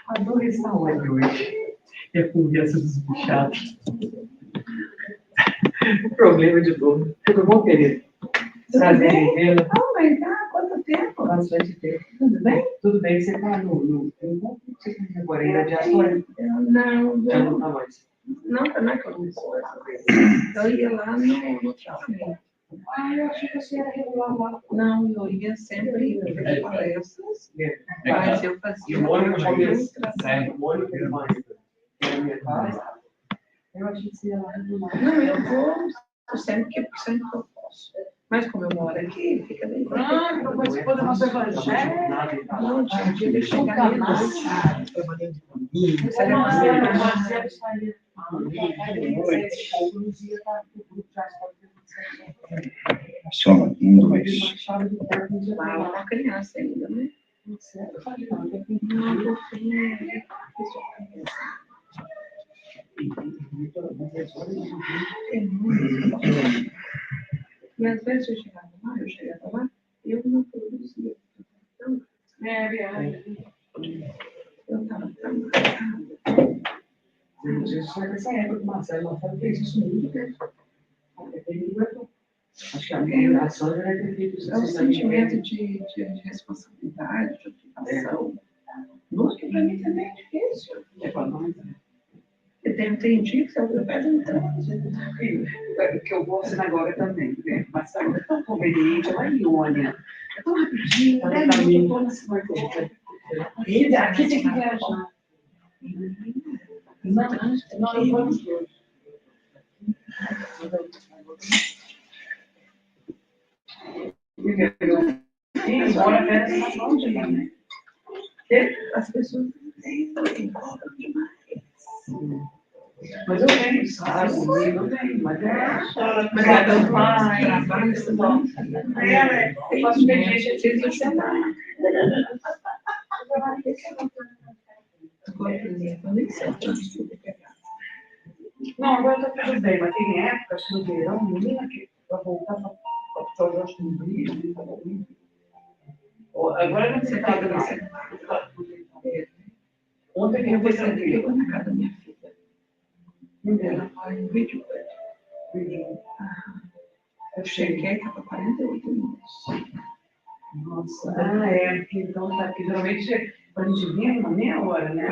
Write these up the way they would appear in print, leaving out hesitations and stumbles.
Adoro essa live hoje. É a conversa dos bichados. Problema de dor. Tudo bom, querido? Prazer em vê-la. Oh, my God, quanto tempo? Bastante tempo. Tudo bem? Tudo bem, você está no agora ainda de ator? Não, Já não está mais. não é que eu não sou. Eu ia lá no trabalho. Ah, eu achei que você era regular lá. Não, eu ia sempre para palestras, mas eu fazia uma Eu achei que você ia lá regular. Não, eu vou sempre que eu posso. Mas como eu moro aqui, fica bem. Ah, não participou do nosso evangelho? Não, tinha um dia de chegar meia-noite. Você Só um, dois. Lá uma criança ainda, né? E às vezes eu chegava lá, eu não produzia. Então, eu estava trabalhando. Nessa época que o Marcelo fez isso muito tempo. Acho que a minha ação já deve ter feito isso. É um sentimento de responsabilidade, de obrigação. Nossa, que para mim também é difícil. É para nós. Eu tenho dia que eu peço um trânsito. O que eu vou fazer agora também, né? Mas é tão conveniente, lá em Iônia. É tão rapidinho, né? Eu estou na semana que vem. Aqui tem que viajar. Não, vamos dois. Embora até essa mão de lá, né? As pessoas cobram demais. Mas eu tenho, sabe? Eu tenho, mas Mas é tanto mais trabalho, isso não. eu faço expediente, eu preciso estudar. Agora, por exemplo, eu nem sei o trânsito de pegar. Não, agora está tudo bem, mas tem épocas no verão, menina, que para voltar para o Jorge no Rio, estava horrível. Agora não sei nada disso. Ontem que eu fui tranquilo na casa da minha filha. Ela mora em vídeo. Eu cheguei, estava 48 minutos. Nossa, então tá aqui. Geralmente, quando a gente vinha, uma meia hora, né?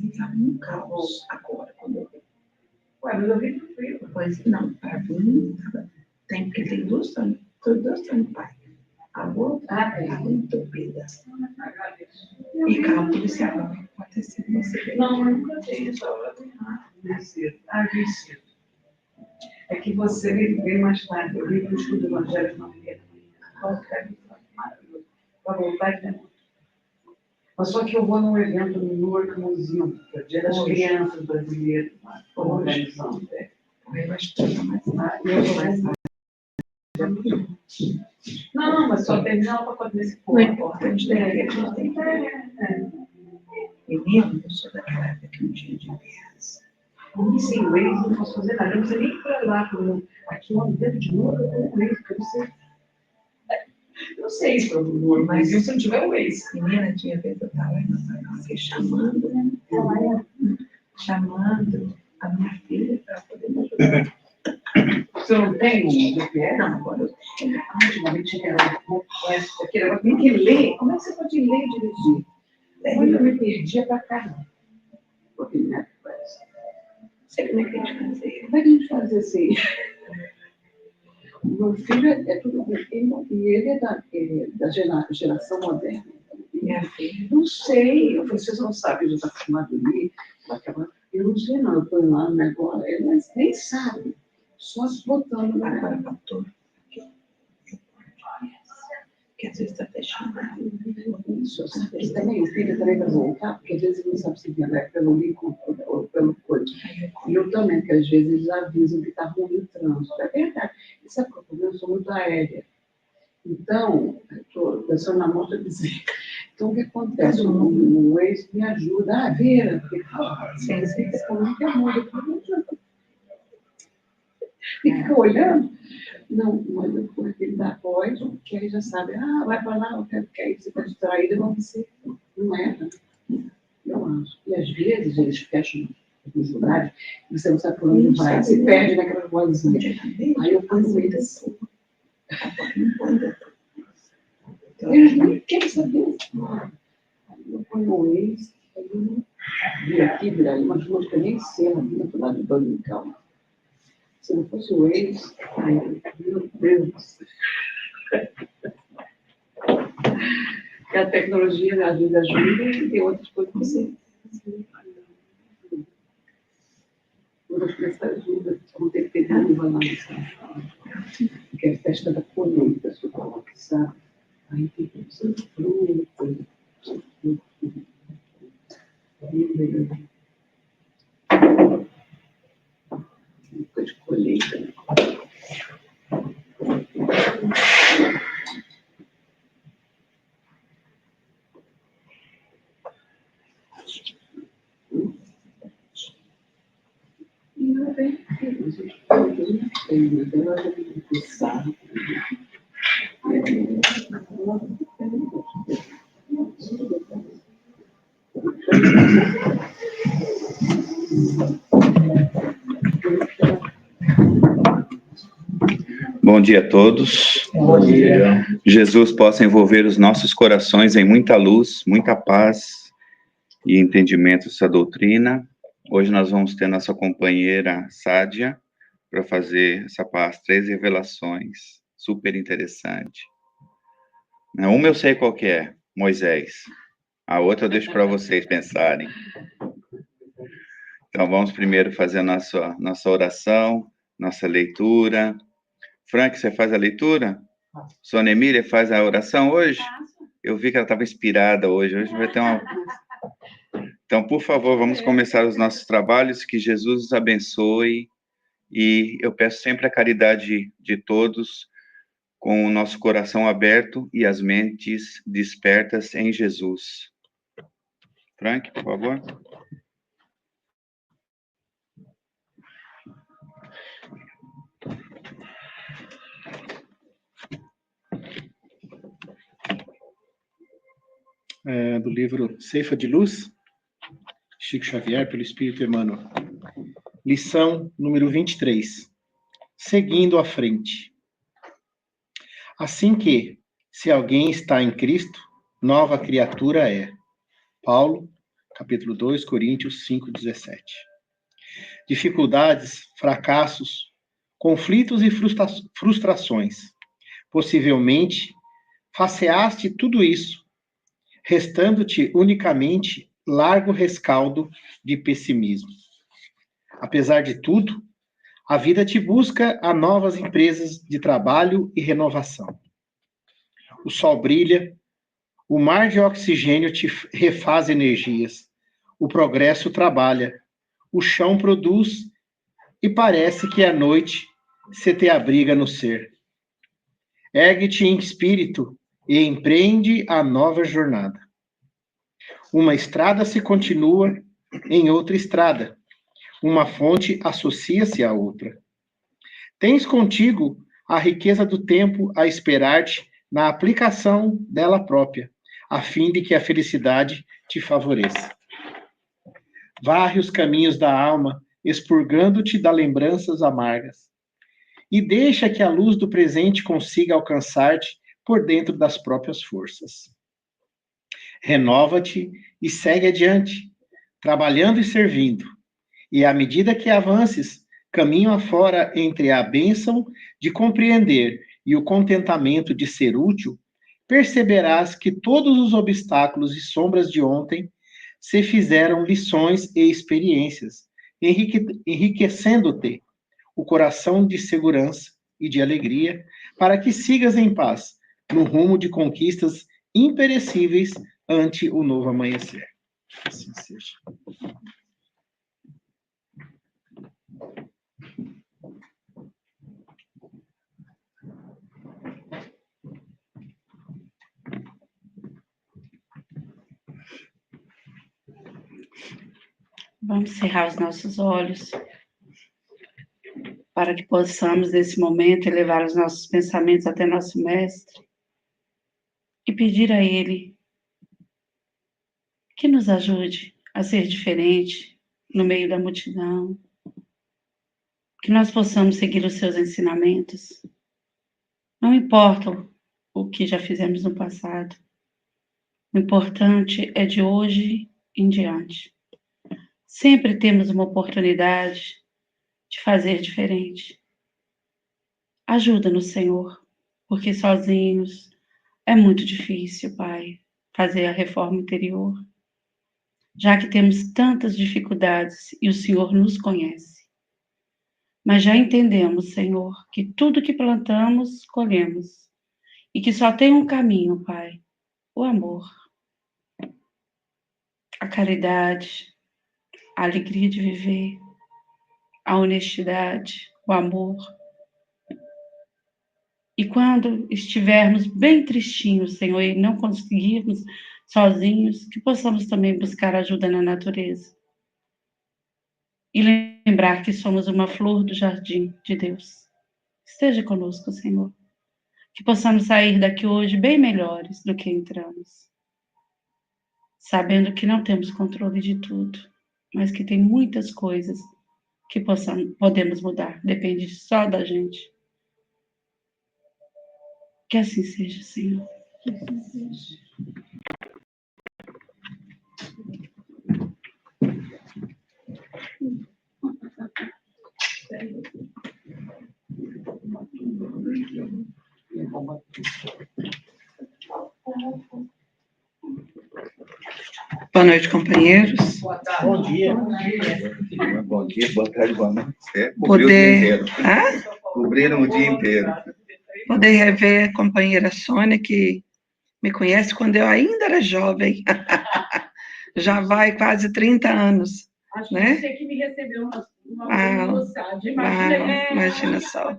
Estava um caos agora, quando eu vi. Ué, mas eu vi tranquilo. Pois não, para mim, porque tem duas no pai. A outra está muito entupida. E carro policial, pode ter sido você. Não, eu nunca tenho essa hora de nada. Vi cedo. É que você veio mais tarde. Eu vi que o estudo do Evangelho não ia. Maravilhoso. Para voltar, né? Mas só que eu vou num evento no Newark Museum, que é o Dia das Crianças Brasileiras, organizando. Aí eu acho que está mais tarde. Eu vou mais tarde. Não, mas só terminar para fazer esse Não importa, a gente tem que E mesmo, eu sou daquela época que não tinha GPS. Sem inglês, não posso fazer nada. Eu não sei nem para lá. Aqui lá dentro de novo, eu tenho inglês, porque eu não sei. Eu não sei se para o Newark, mas se eu não tiver o Waze. Menina, tinha vez eu estava assim, chamando a minha filha para poder me ajudar. Você não tem um GPS? Não, agora eu tenho. Antigamente era tem que ler. Como é que você pode ler e dirigir? Quando eu me perdia para caramba. Porque na época parece. Sei como é que a gente fazia. Como é que a gente faz assim? O meu filho é tudo bem. Ele é da geração moderna. Minha filha. Não sei. Eu falei, vocês não sabem, ele está acostumado a ler. Eu não sei, não. Eu estou lá no negócio. Ele nem sabe. Só se botando na Agora, pastor, que às vezes está fechando. Isso, ele também, o filho também vai voltar, porque às vezes ele não sabe se vem pelo link ou pelo coisa. E eu também, porque às vezes eles avisam que está ruim o trânsito. É verdade. E sabe qual é o problema? Eu sou muito aérea. Então, pessoa na moto dizer. Então, o que acontece? O Waze me ajuda. Vira. Sim, sim. Como que muda? Fica olhando. Não, mas depois ele dá voz, que aí já sabe, vai para lá, eu quero que aí você está distraído, você não erra. Eu acho. E às vezes eles fecham os lugares e você não sabe por onde vai, se perde naquela vozinha. Aí eu ponho eles. Eles nem querem saber. Aí eu ponho o ex, aí eu viro aqui, vira ali, umas ruas que eu nem sei, do outro lado do banco, calma. Se não fosse o ex, ai, meu Deus. Porque a tecnologia ajuda e tem outras coisas que você. Uma das principais ajudas, vão ter que ter raiva lá, porque é a festa da colheita, se coloca, sabe? Aí tem que ser fruta, época de colheita, né? E não tem filhos, não tem, mas eu acho que tem que pensar. Bom dia a todos. Bom dia. Jesus possa envolver os nossos corações em muita luz, muita paz e entendimento dessa doutrina. Hoje nós vamos ter nossa companheira Sádia para fazer essa paz, 3 revelações, super interessante. Uma eu sei qual que é, Moisés. A outra eu deixo para vocês pensarem. Então vamos primeiro fazer a nossa oração, nossa leitura. Frank, você faz a leitura? Sônia Emília faz a oração hoje? Eu vi que ela estava inspirada hoje. Hoje vai ter uma... Então, por favor, vamos começar os nossos trabalhos. Que Jesus os abençoe. E eu peço sempre a caridade de todos, com o nosso coração aberto e as mentes despertas em Jesus. Frank, por favor. Do livro Ceifa de Luz, Chico Xavier, pelo Espírito Emmanuel. Lição número 23. Seguindo à frente. Assim que, se alguém está em Cristo, nova criatura é. Paulo, capítulo 2, Coríntios 5, 17. Dificuldades, fracassos, conflitos e frustrações. Possivelmente, faceaste tudo isso, restando-te unicamente largo rescaldo de pessimismo. Apesar de tudo, a vida te busca a novas empresas de trabalho e renovação. O sol brilha, o mar de oxigênio te refaz energias, o progresso trabalha, o chão produz e parece que a noite se te abriga no ser. Ergue-te em espírito e empreende a nova jornada. Uma estrada se continua em outra estrada. Uma fonte associa-se à outra. Tens contigo a riqueza do tempo a esperar-te na aplicação dela própria, a fim de que a felicidade te favoreça. Varre os caminhos da alma, expurgando-te das lembranças amargas. E deixa que a luz do presente consiga alcançar-te por dentro das próprias forças. Renova-te e segue adiante, trabalhando e servindo. E à medida que avances, caminho afora entre a bênção de compreender e o contentamento de ser útil, perceberás que todos os obstáculos e sombras de ontem se fizeram lições e experiências, enriquecendo-te o coração de segurança e de alegria, para que sigas em paz no rumo de conquistas imperecíveis ante o novo amanhecer. Assim seja. Vamos cerrar os nossos olhos para que possamos, nesse momento, elevar os nossos pensamentos até nosso Mestre e pedir a Ele que nos ajude a ser diferente no meio da multidão, que nós possamos seguir os seus ensinamentos. Não importa o que já fizemos no passado, o importante é de hoje em diante. Sempre temos uma oportunidade de fazer diferente. Ajuda-nos, Senhor, porque sozinhos é muito difícil, Pai, fazer a reforma interior, já que temos tantas dificuldades e o Senhor nos conhece. Mas já entendemos, Senhor, que tudo que plantamos, colhemos, e que só tem um caminho, Pai, o amor, a caridade, a alegria de viver, a honestidade, o amor. E quando estivermos bem tristinhos, Senhor, e não conseguirmos sozinhos, que possamos também buscar ajuda na natureza. E lembrar que somos uma flor do jardim de Deus. Esteja conosco, Senhor. Que possamos sair daqui hoje bem melhores do que entramos. Sabendo que não temos controle de tudo, mas que tem muitas coisas que podemos mudar. Depende só da gente. Que assim seja, Senhor. Que assim seja. Boa noite, companheiros. Bom dia. Bom dia, boa tarde, boa noite. Cobriram o dia inteiro. Poder rever a companheira Sônia, que me conhece quando eu ainda era jovem. Já vai quase 30 anos. Acho né? que você que me recebeu uma velocidade. Imagina só.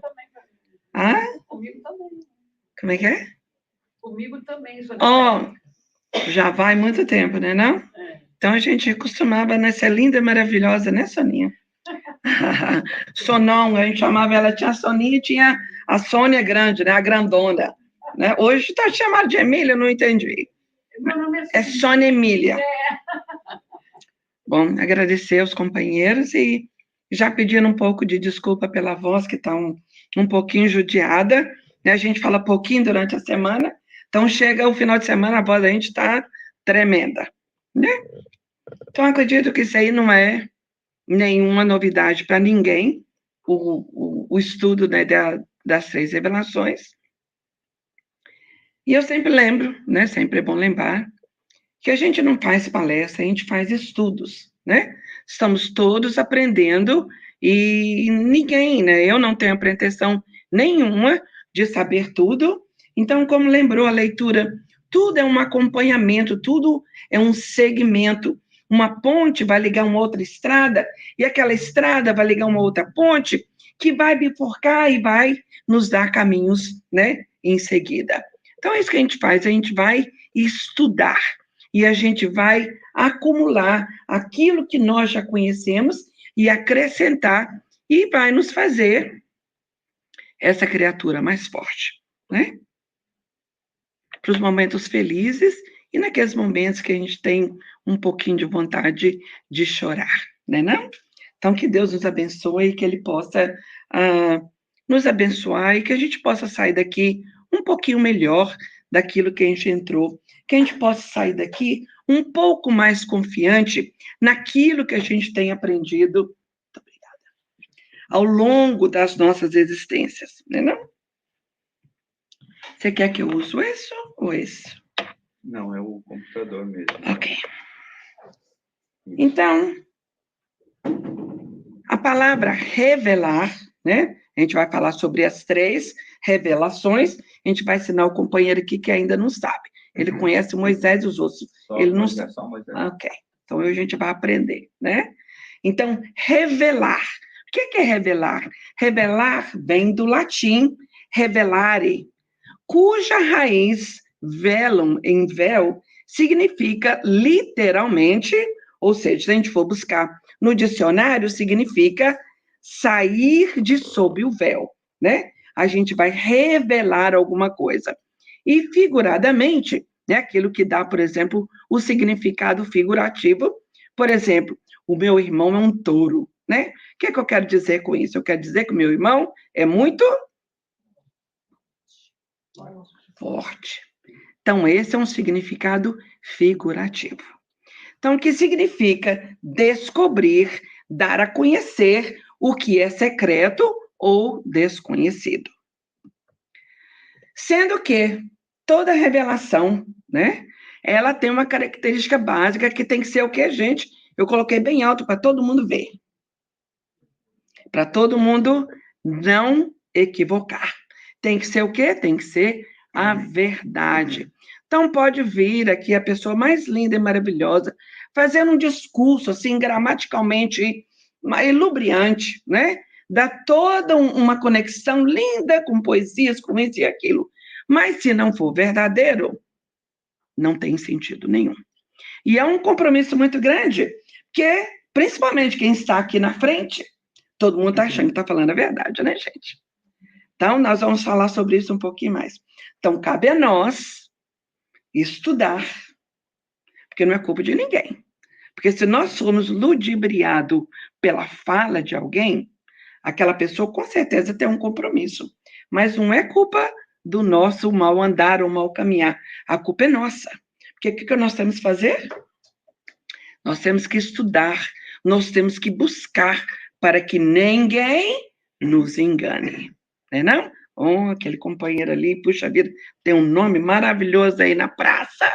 Ah? Comigo também. Como é que é? Comigo também. Já vai muito tempo, né, não? É. Então a gente costumava nessa linda e maravilhosa, né, Soninha? Sonon, a gente chamava ela, tinha a Soninha e tinha a Sônia grande, né, a grandona. Né? Hoje está chamada de Emília, eu não entendi. Meu nome é Sônia Emília. É. Bom, agradecer aos companheiros e já pedindo um pouco de desculpa pela voz, que está um pouquinho judiada, né? A gente fala pouquinho durante a semana, então chega o final de semana, a voz da gente está tremenda, né? Então, acredito que isso aí não é nenhuma novidade para ninguém, o estudo, né, das 3 revelações. E eu sempre lembro, né, sempre é bom lembrar, que a gente não faz palestra, a gente faz estudos, né? Estamos todos aprendendo e ninguém, né? Eu não tenho pretensão nenhuma de saber tudo. Então, como lembrou a leitura, tudo é um acompanhamento, tudo é um segmento. Uma ponte vai ligar uma outra estrada e aquela estrada vai ligar uma outra ponte que vai bifurcar e vai nos dar caminhos, né? Em seguida. Então, é isso que a gente faz, a gente vai estudar. E a gente vai acumular aquilo que nós já conhecemos e acrescentar, e vai nos fazer essa criatura mais forte, né? Para os momentos felizes e naqueles momentos que a gente tem um pouquinho de vontade de chorar, né, não? Então, que Deus nos abençoe, que Ele possa nos abençoar e que a gente possa sair daqui um pouquinho melhor daquilo que a gente entrou, que a gente possa sair daqui um pouco mais confiante naquilo que a gente tem aprendido, muito obrigada, ao longo das nossas existências, né, não? Você quer que eu use isso ou esse? Não, é o computador mesmo. Ok. Então, a palavra revelar, né? A gente vai falar sobre as 3 revelações. A gente vai ensinar o companheiro aqui que ainda não sabe. Ele conhece Moisés e os outros. Ele não sabe. Ok. Então, a gente vai aprender, né? Então, revelar. O que é revelar? Revelar vem do latim revelare, cuja raiz, velum, em véu, significa literalmente, ou seja, se a gente for buscar no dicionário significa sair de sob o véu, né? A gente vai revelar alguma coisa. E figuradamente, né, aquilo que dá, por exemplo, o significado figurativo, por exemplo, o meu irmão é um touro, né? O que é que eu quero dizer com isso? Eu quero dizer que o meu irmão é muito forte. Então, esse é um significado figurativo. Então, o que significa descobrir, dar a conhecer o que é secreto ou desconhecido. Sendo que toda revelação, né, ela tem uma característica básica que tem que ser o que, gente? Eu coloquei bem alto para todo mundo ver. Para todo mundo não equivocar. Tem que ser o quê? Tem que ser a verdade. Então, pode vir aqui a pessoa mais linda e maravilhosa, fazendo um discurso, assim, gramaticalmente elubriante, né? Dá toda uma conexão linda com poesias, com isso e aquilo. Mas, se não for verdadeiro, não tem sentido nenhum. E é um compromisso muito grande, porque, principalmente quem está aqui na frente, todo mundo está achando que está falando a verdade, né, gente? Então, nós vamos falar sobre isso um pouquinho mais. Então, cabe a nós estudar, porque não é culpa de ninguém. Porque se nós somos ludibriados pela fala de alguém, aquela pessoa com certeza tem um compromisso. Mas não é culpa do nosso mal andar ou mal caminhar. A culpa é nossa. Porque o que nós temos que fazer? Nós temos que estudar, nós temos que buscar para que ninguém nos engane. Não é não? Oh, aquele companheiro ali, puxa vida, tem um nome maravilhoso aí na praça,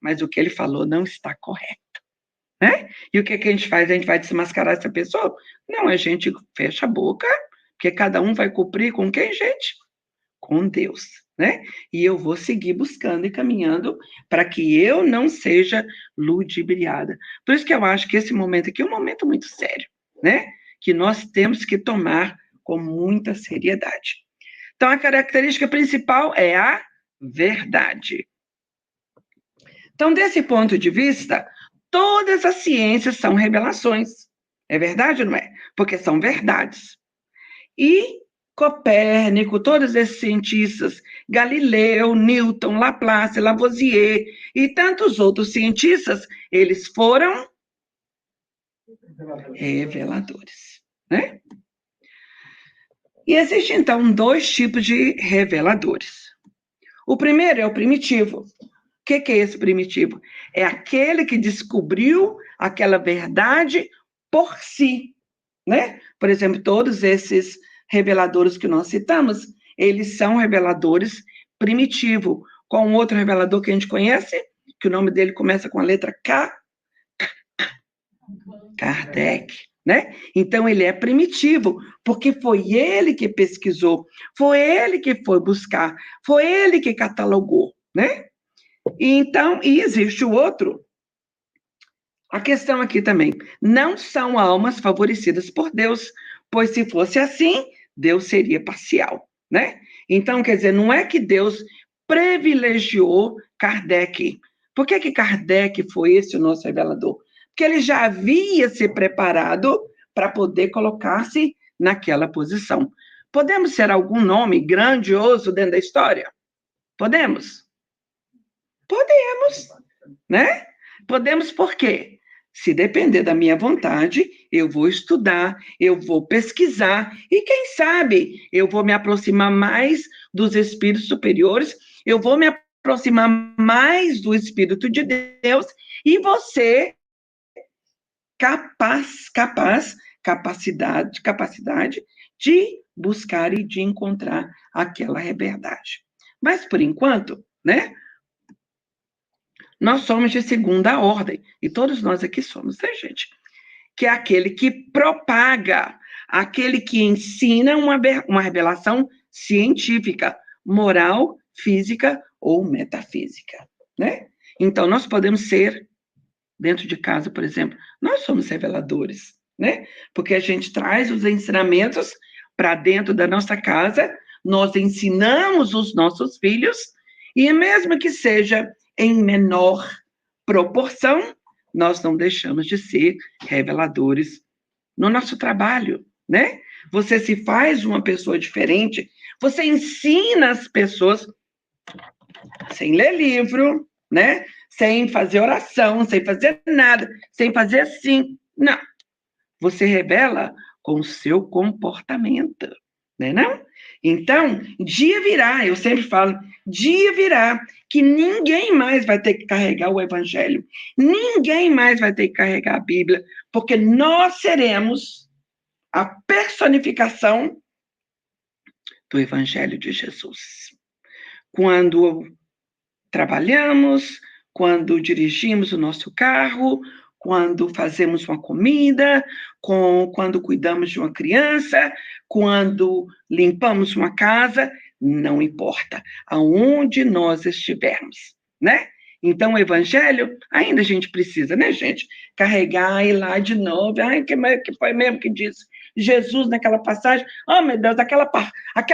mas o que ele falou não está correto. Né? E o que a gente faz? A gente vai desmascarar essa pessoa? Não, a gente fecha a boca, porque cada um vai cumprir com quem, gente? Com Deus, né? E eu vou seguir buscando e caminhando para que eu não seja ludibriada. Por isso que eu acho que esse momento aqui é um momento muito sério, né? Que nós temos que tomar com muita seriedade. Então, a característica principal é a verdade. Então, desse ponto de vista, todas as ciências são revelações. É verdade ou não é? Porque são verdades. E Copérnico, todos esses cientistas, Galileu, Newton, Laplace, Lavoisier e tantos outros cientistas, eles foram reveladores, né? E existem, então, dois tipos de reveladores. O primeiro é o primitivo. O que é esse primitivo? É aquele que descobriu aquela verdade por si, né? Por exemplo, todos esses reveladores que nós citamos, eles são reveladores primitivo. Com outro revelador que a gente conhece, que o nome dele começa com a letra K, Kardec, né? Então, ele é primitivo, porque foi ele que pesquisou, foi ele que foi buscar, foi ele que catalogou, né? Então, e existe o outro. A questão aqui também, não são almas favorecidas por Deus, pois se fosse assim, Deus seria parcial, né? Então, quer dizer, não é que Deus privilegiou Kardec. Por que Kardec foi esse o nosso revelador? Porque ele já havia se preparado para poder colocar-se naquela posição. Podemos ser algum nome grandioso dentro da história? Podemos? Podemos, né? Podemos por quê? Se depender da minha vontade, eu vou estudar, eu vou pesquisar, e quem sabe eu vou me aproximar mais dos espíritos superiores, eu vou me aproximar mais do Espírito de Deus, e você capacidade de buscar e de encontrar aquela verdade. Mas, por enquanto, né? Nós somos de segunda ordem, e todos nós aqui somos, né, gente? Que é aquele que propaga, aquele que ensina uma revelação científica, moral, física ou metafísica, né? Então, nós podemos ser, dentro de casa, por exemplo, nós somos reveladores, né? Porque a gente traz os ensinamentos para dentro da nossa casa, nós ensinamos os nossos filhos, e mesmo que seja em menor proporção, nós não deixamos de ser reveladores no nosso trabalho, né? Você se faz uma pessoa diferente, você ensina as pessoas sem ler livro, né? Sem fazer oração, sem fazer nada, sem fazer assim. Não. Você revela com o seu comportamento, né, não? Então, dia virá, eu sempre falo, dia virá que ninguém mais vai ter que carregar o evangelho, ninguém mais vai ter que carregar a Bíblia, porque nós seremos a personificação do evangelho de Jesus. Quando trabalhamos, quando dirigimos o nosso carro, quando fazemos uma comida, quando cuidamos de uma criança, quando limpamos uma casa, não importa aonde nós estivermos, né? Então, o evangelho, ainda a gente precisa, né, gente? Carregar e ir lá de novo. Ai, que foi mesmo que disse Jesus naquela passagem? Oh, meu Deus, aquela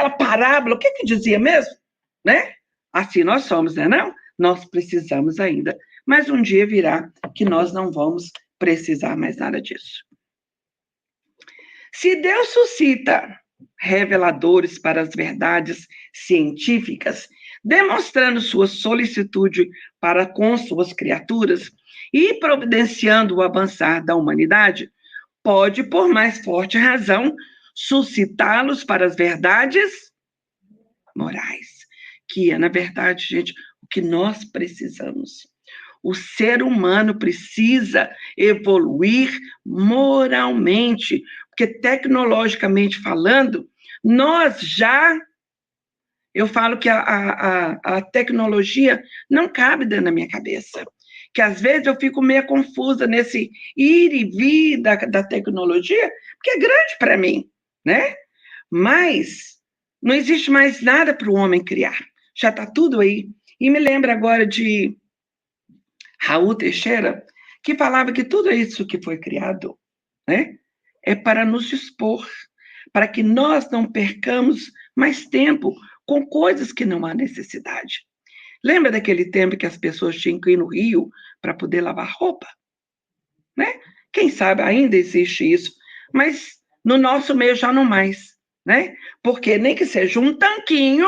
parábola, o que dizia mesmo? Né? Assim nós somos, né, não? Nós precisamos ainda. Mas um dia virá que nós não vamos precisar mais nada disso. Se Deus suscita reveladores para as verdades científicas, demonstrando sua solicitude para com suas criaturas e providenciando o avançar da humanidade, pode, por mais forte razão, suscitá-los para as verdades morais, que é, na verdade, gente, o que nós precisamos. O ser humano precisa evoluir moralmente, porque tecnologicamente falando, eu falo que a tecnologia não cabe dentro da minha cabeça, que às vezes eu fico meio confusa nesse ir e vir da tecnologia, porque é grande para mim, né? Mas não existe mais nada para o homem criar, já está tudo aí. E me lembra agora de Raul Teixeira, que falava que tudo isso que foi criado, né, é para nos expor, para que nós não percamos mais tempo com coisas que não há necessidade. Lembra daquele tempo que as pessoas tinham que ir no rio para poder lavar roupa? Né? Quem sabe ainda existe isso, mas no nosso meio já não mais, né? Porque nem que seja um tanquinho,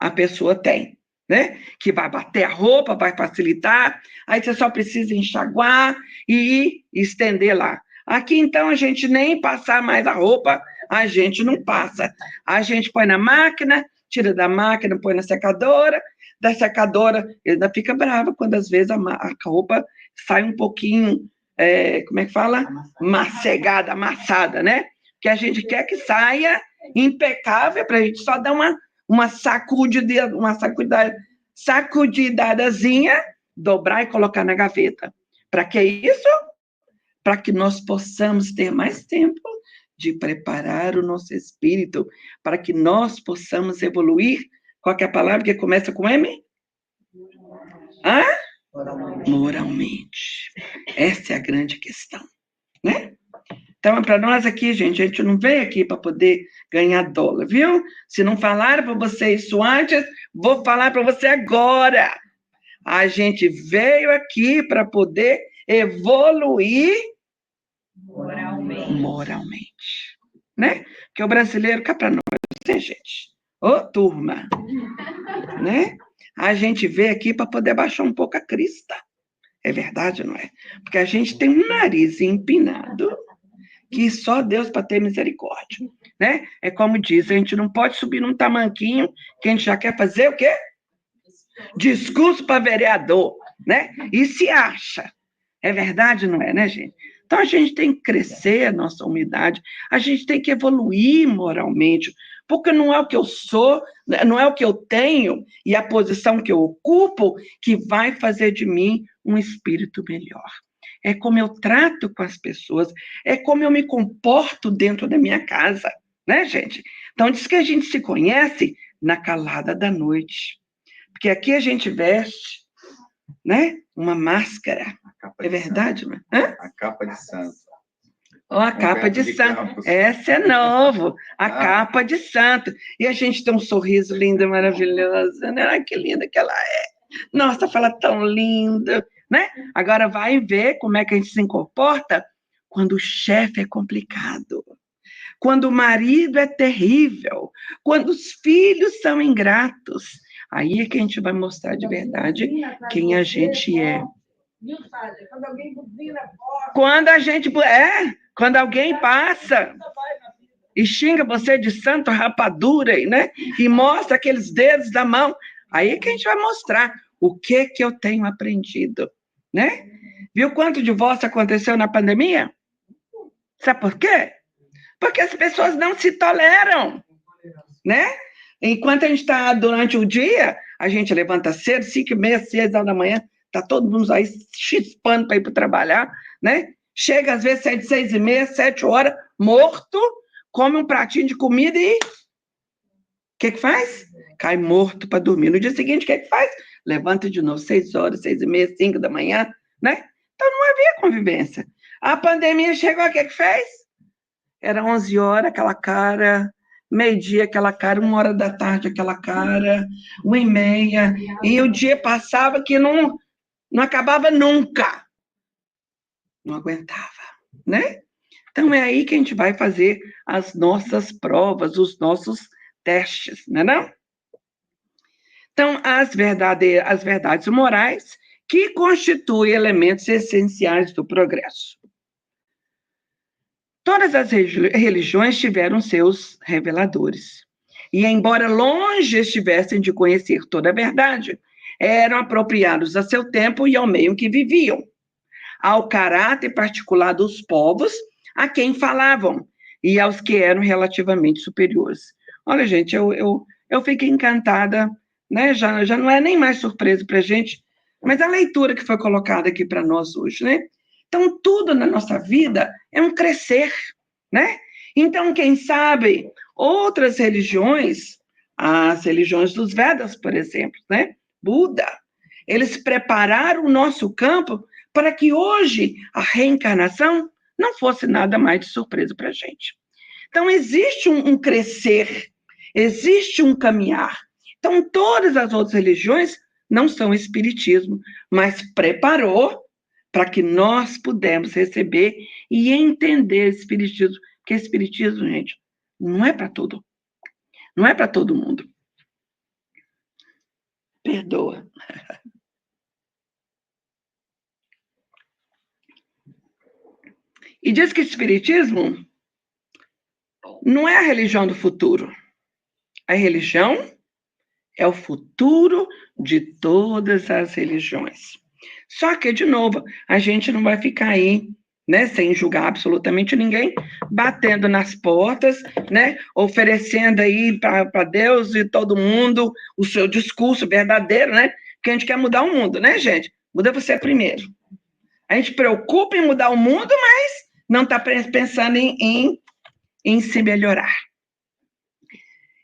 a pessoa tem, né? Que vai bater a roupa, vai facilitar, aí você só precisa enxaguar e estender lá. Aqui, então, a gente nem passar mais a roupa, a gente não passa. A gente põe na máquina, tira da máquina, põe na secadora, da secadora, ele ainda fica bravo quando, às vezes, a roupa sai um pouquinho, como é que fala? Macegada, amassada, né? Que a gente quer que saia impecável, para a gente só dar uma sacudidadazinha, dobrar e colocar na gaveta. Para que isso? Para que nós possamos ter mais tempo de preparar o nosso espírito, para que nós possamos evoluir. Qual que é a palavra que começa com M? Hã? Moralmente. Essa é a grande questão, né? Então, para nós aqui, gente, a gente não veio aqui para poder ganhar dólar, viu? Se não falaram para você isso antes, vou falar para você agora. A gente veio aqui para poder evoluir moralmente, né? Porque o brasileiro, cá para nós, né, gente? Ô, turma, né? A gente veio aqui para poder baixar um pouco a crista. É verdade, não é? Porque a gente tem um nariz empinado que só Deus para ter misericórdia, né? É como diz, a gente não pode subir num tamanquinho que a gente já quer fazer o quê? Discurso para vereador, né? E se acha. É verdade, não é, né, gente? Então, a gente tem que crescer a nossa humildade, a gente tem que evoluir moralmente, porque não é o que eu sou, não é o que eu tenho e a posição que eu ocupo que vai fazer de mim um espírito melhor. É como eu trato com as pessoas, é como eu me comporto dentro da minha casa, né, gente? Então, diz que a gente se conhece na calada da noite. Porque aqui a gente veste, né, uma máscara. É verdade, né? A capa de santo. Ó, a capa de santo. Essa é novo. A capa de santo. E a gente tem um sorriso lindo, maravilhoso, né? Ai, que linda que ela é. Nossa, fala tão lindo, né? Agora vai ver como é que a gente se comporta quando o chefe é complicado, quando o marido é terrível, quando os filhos são ingratos. Aí é que a gente vai mostrar de verdade quem a gente é. Quando alguém buzina, Quando alguém passa e xinga você de santo rapadura, né? E mostra aqueles dedos da mão, aí é que a gente vai mostrar o que eu tenho aprendido, né? Viu quanto divórcio aconteceu na pandemia? Sabe por quê? Porque as pessoas não se toleram, né? Enquanto a gente está durante o dia, a gente levanta cedo, 5h30, 6 horas da manhã, tá todo mundo aí chispando para ir para trabalhar, né? Chega às vezes 7, 6h30, 7 horas, morto, come um pratinho de comida e o que faz? Cai morto para dormir. No dia seguinte, o que faz? Levanta de novo, 6 horas, 6h30, 5 da manhã, né? Então não havia convivência. A pandemia chegou, o que fez? Era 11 horas, aquela cara, meio-dia, aquela cara, 1 hora da tarde, aquela cara, 1h30, e o dia passava que não acabava nunca. Não aguentava, né? Então é aí que a gente vai fazer as nossas provas, os nossos testes, não é não? Então, as verdades morais que constituem elementos essenciais do progresso. Todas as religiões tiveram seus reveladores. E, embora longe estivessem de conhecer toda a verdade, eram apropriados a seu tempo e ao meio que viviam, ao caráter particular dos povos a quem falavam e aos que eram relativamente superiores. Olha, gente, eu fiquei encantada, né? Já não é nem mais surpresa para a gente, mas a leitura que foi colocada aqui para nós hoje, né? Então, tudo na nossa vida é um crescer, né? Então, quem sabe, outras religiões, as religiões dos Vedas, por exemplo, né? Buda, eles prepararam o nosso campo para que hoje a reencarnação não fosse nada mais de surpresa para a gente. Então, existe um crescer, existe um caminhar. Então, todas as outras religiões não são espiritismo, mas preparou para que nós pudéssemos receber e entender espiritismo, porque espiritismo, gente, não é para tudo, não é para todo mundo. Perdoa. E diz que espiritismo não é a religião do futuro. A religião é o futuro de todas as religiões. Só que, de novo, a gente não vai ficar aí, né, sem julgar absolutamente ninguém, batendo nas portas, né, oferecendo aí para Deus e todo mundo o seu discurso verdadeiro, né, que a gente quer mudar o mundo, né, gente? Muda você primeiro. A gente preocupa em mudar o mundo, mas não está pensando em se melhorar.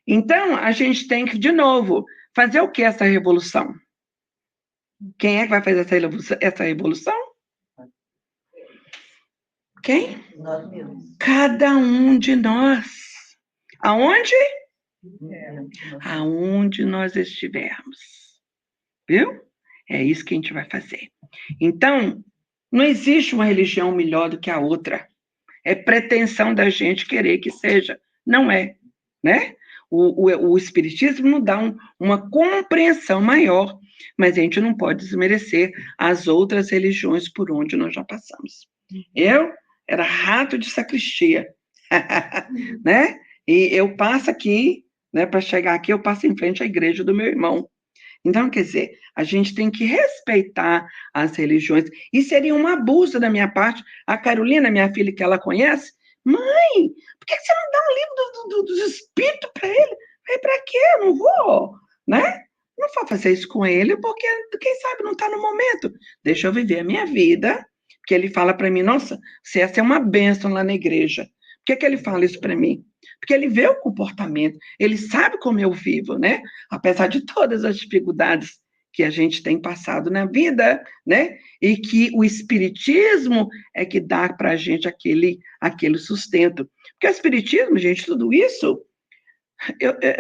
Então, a gente tem que, de novo, fazer o que essa revolução? Quem é que vai fazer essa revolução? Quem? Nós mesmos. Cada um de nós. Aonde? Aonde nós estivermos. Viu? É isso que a gente vai fazer. Então, não existe uma religião melhor do que a outra. É pretensão da gente querer que seja. Não é, né? O Espiritismo nos dá uma compreensão maior, mas a gente não pode desmerecer as outras religiões por onde nós já passamos. Eu era rato de sacristia, né? E eu passo aqui, né? Para chegar aqui, eu passo em frente à igreja do meu irmão. Então, quer dizer, a gente tem que respeitar as religiões. E seria um abuso da minha parte. A Carolina, minha filha, que ela conhece, mãe, por que você não dá um livro dos espíritos para ele? Falei, para quê? Eu não vou, né? Não vou fazer isso com ele, porque, quem sabe, não está no momento. Deixa eu viver a minha vida. Porque ele fala para mim, nossa, você ia ser uma bênção lá na igreja. Por que ele fala isso para mim? Porque ele vê o comportamento, ele sabe como eu vivo, né? Apesar de todas as dificuldades que a gente tem passado na vida, né? E que o espiritismo é que dá para a gente aquele sustento. Porque o espiritismo, gente, tudo isso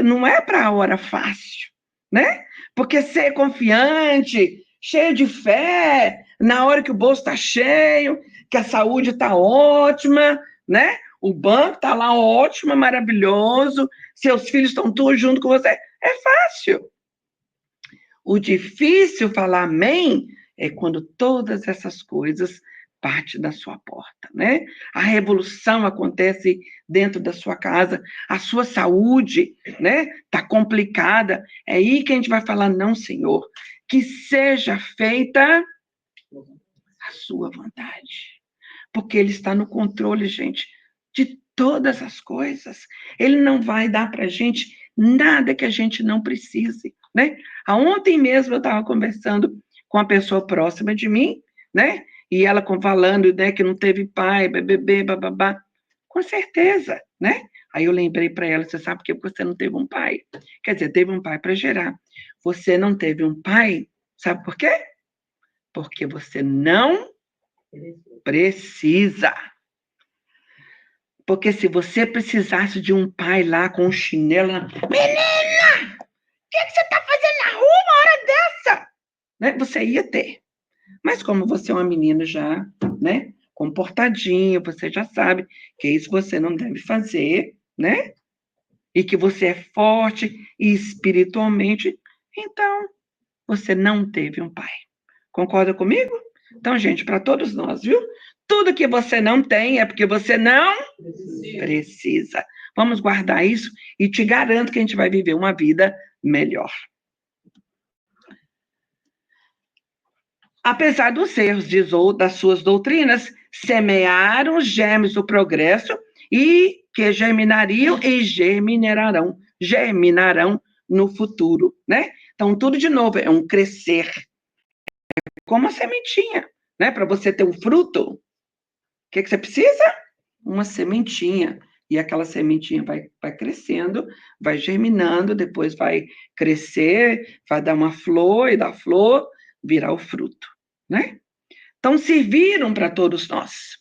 não é para a hora fácil, né? Porque ser confiante, cheio de fé, na hora que o bolso está cheio, que a saúde está ótima, né? O banco está lá ótimo, maravilhoso, seus filhos estão todos junto com você. É fácil. O difícil falar amém é quando todas essas coisas partem da sua porta, né? A revolução acontece dentro da sua casa, a sua saúde, né? Tá complicada. É aí que a gente vai falar, não, Senhor, que seja feita a sua vontade. Porque Ele está no controle, gente, de todas as coisas. Ele não vai dar para a gente nada que a gente não precise, né? Ontem mesmo eu estava conversando com uma pessoa próxima de mim, né? E ela falando, né, que não teve pai, bebê, bababá. Com certeza, né? Aí eu lembrei para ela, você sabe por que você não teve um pai? Quer dizer, teve um pai para gerar. Você não teve um pai, sabe por quê? Porque você não precisa. Porque se você precisasse de um pai lá com um chinelo, menina, o que você está fazendo na rua uma hora dessa? Né? Você ia ter. Mas como você é uma menina já, né, comportadinha, você já sabe que isso você não deve fazer, né? E que você é forte e espiritualmente, então você não teve um pai. Concorda comigo? Então, gente, para todos nós, viu? Tudo que você não tem é porque você não precisa. Vamos guardar isso e te garanto que a gente vai viver uma vida melhor. Apesar dos erros das suas doutrinas, semearam os germes do progresso e que germinariam e germinarão no futuro, né? Então, tudo de novo é um crescer. Como a sementinha, né? Para você ter um fruto, o que você precisa? Uma sementinha. E aquela sementinha vai crescendo, vai germinando, depois vai crescer, vai dar uma flor, e da flor virar o fruto, né? Então, serviram para todos nós.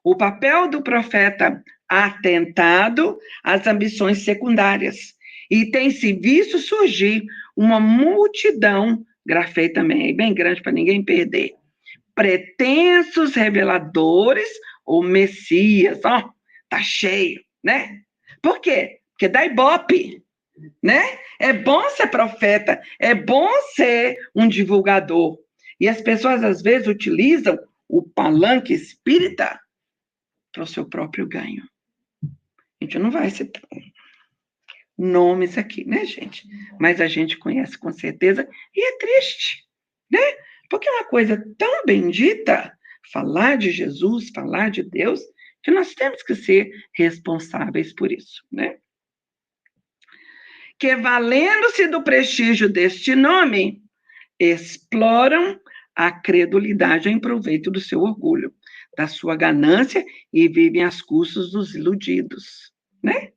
O papel do profeta atentado às ambições secundárias. E tem se visto surgir uma multidão, grafei também, bem grande para ninguém perder, pretensos reveladores ou messias, ó, tá cheio, né? Por quê? Porque dá ibope, né? É bom ser profeta, é bom ser um divulgador. E as pessoas, às vezes, utilizam o palanque espírita para o seu próprio ganho. A gente não vai citar nomes aqui, né, gente? Mas a gente conhece com certeza e é triste, né? Porque é uma coisa tão bendita, falar de Jesus, falar de Deus, que nós temos que ser responsáveis por isso, né? Que, valendo-se do prestígio deste nome, exploram a credulidade em proveito do seu orgulho, da sua ganância e vivem às custas dos iludidos, né?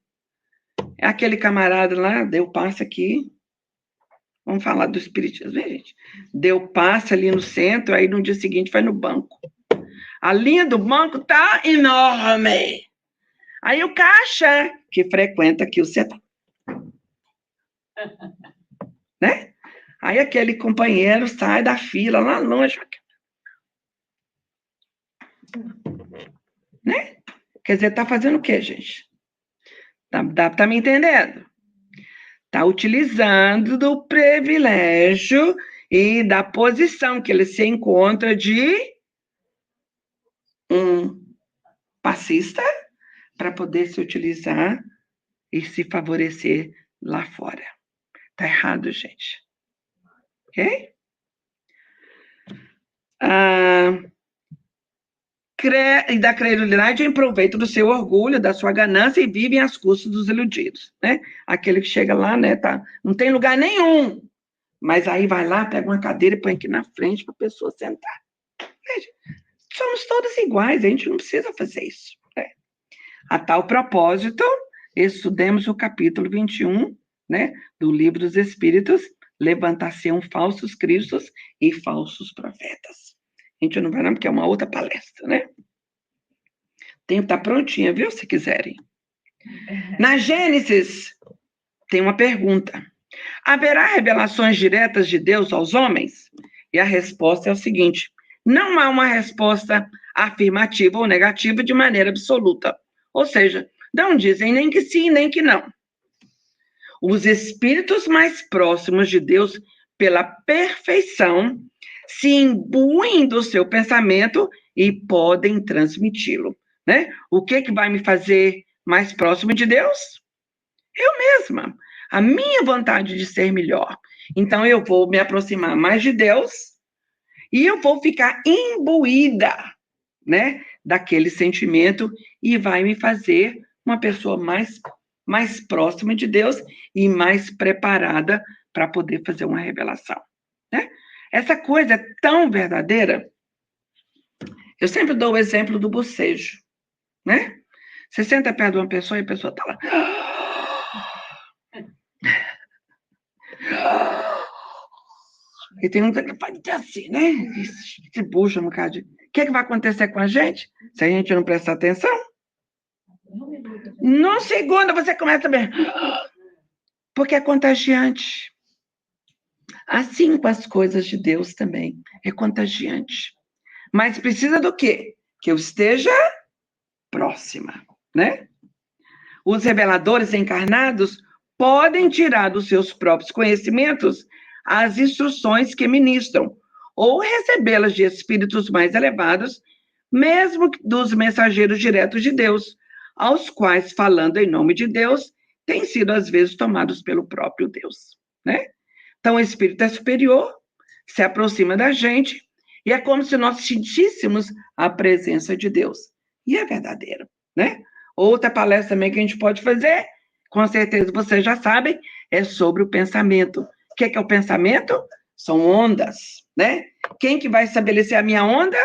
É aquele camarada lá, deu passe aqui, vamos falar do espiritismo, né, gente? Deu passe ali no centro, aí no dia seguinte vai no banco. A linha do banco tá enorme. Aí o caixa, que frequenta aqui o setor, né? Aí aquele companheiro sai da fila lá longe, né? Quer dizer, tá fazendo o quê, gente? Tá me entendendo? Tá utilizando do privilégio e da posição que ele se encontra de um passista para poder se utilizar e se favorecer lá fora. Tá errado, gente. Ok? E da credulidade em proveito do seu orgulho, da sua ganância, e vivem às custas dos iludidos, né? Aquele que chega lá, né, tá, não tem lugar nenhum, mas aí vai lá, pega uma cadeira e põe aqui na frente para a pessoa sentar. Veja, somos todos iguais, a gente não precisa fazer isso, né? A tal propósito, estudemos o capítulo 21, né, do Livro dos Espíritos, levantar-se-ão falsos cristos e falsos profetas. A gente não vai não, porque é uma outra palestra, né? Tem que estar prontinha, viu, se quiserem. Na Gênesis, tem uma pergunta. Haverá revelações diretas de Deus aos homens? E a resposta é o seguinte: não há uma resposta afirmativa ou negativa de maneira absoluta. Ou seja, não dizem nem que sim, nem que não. Os espíritos mais próximos de Deus, pela perfeição, se imbuem do seu pensamento e podem transmiti-lo, né? O que vai me fazer mais próximo de Deus? Eu mesma. A minha vontade de ser melhor. Então, eu vou me aproximar mais de Deus e eu vou ficar imbuída, né, daquele sentimento e vai me fazer uma pessoa mais próxima de Deus e mais preparada para poder fazer uma revelação, né? Essa coisa é tão verdadeira. Eu sempre dou o exemplo do bocejo, né? Você senta perto de uma pessoa e a pessoa está lá. E tem um que faz assim, né? Se puxa no caso. O que vai acontecer com a gente se a gente não prestar atenção? Num segundo você começa a ver. Porque é contagiante. Assim com as coisas de Deus também. É contagiante. Mas precisa do quê? Que eu esteja próxima, né? Os reveladores encarnados podem tirar dos seus próprios conhecimentos as instruções que ministram, ou recebê-las de espíritos mais elevados, mesmo dos mensageiros diretos de Deus, aos quais, falando em nome de Deus, têm sido, às vezes, tomados pelo próprio Deus, né? Então, o espírito é superior, se aproxima da gente, e é como se nós sentíssemos a presença de Deus. E é verdadeiro, né? Outra palestra também que a gente pode fazer, com certeza vocês já sabem, é sobre o pensamento. O que é o pensamento? São ondas, né? Quem que vai estabelecer a minha onda?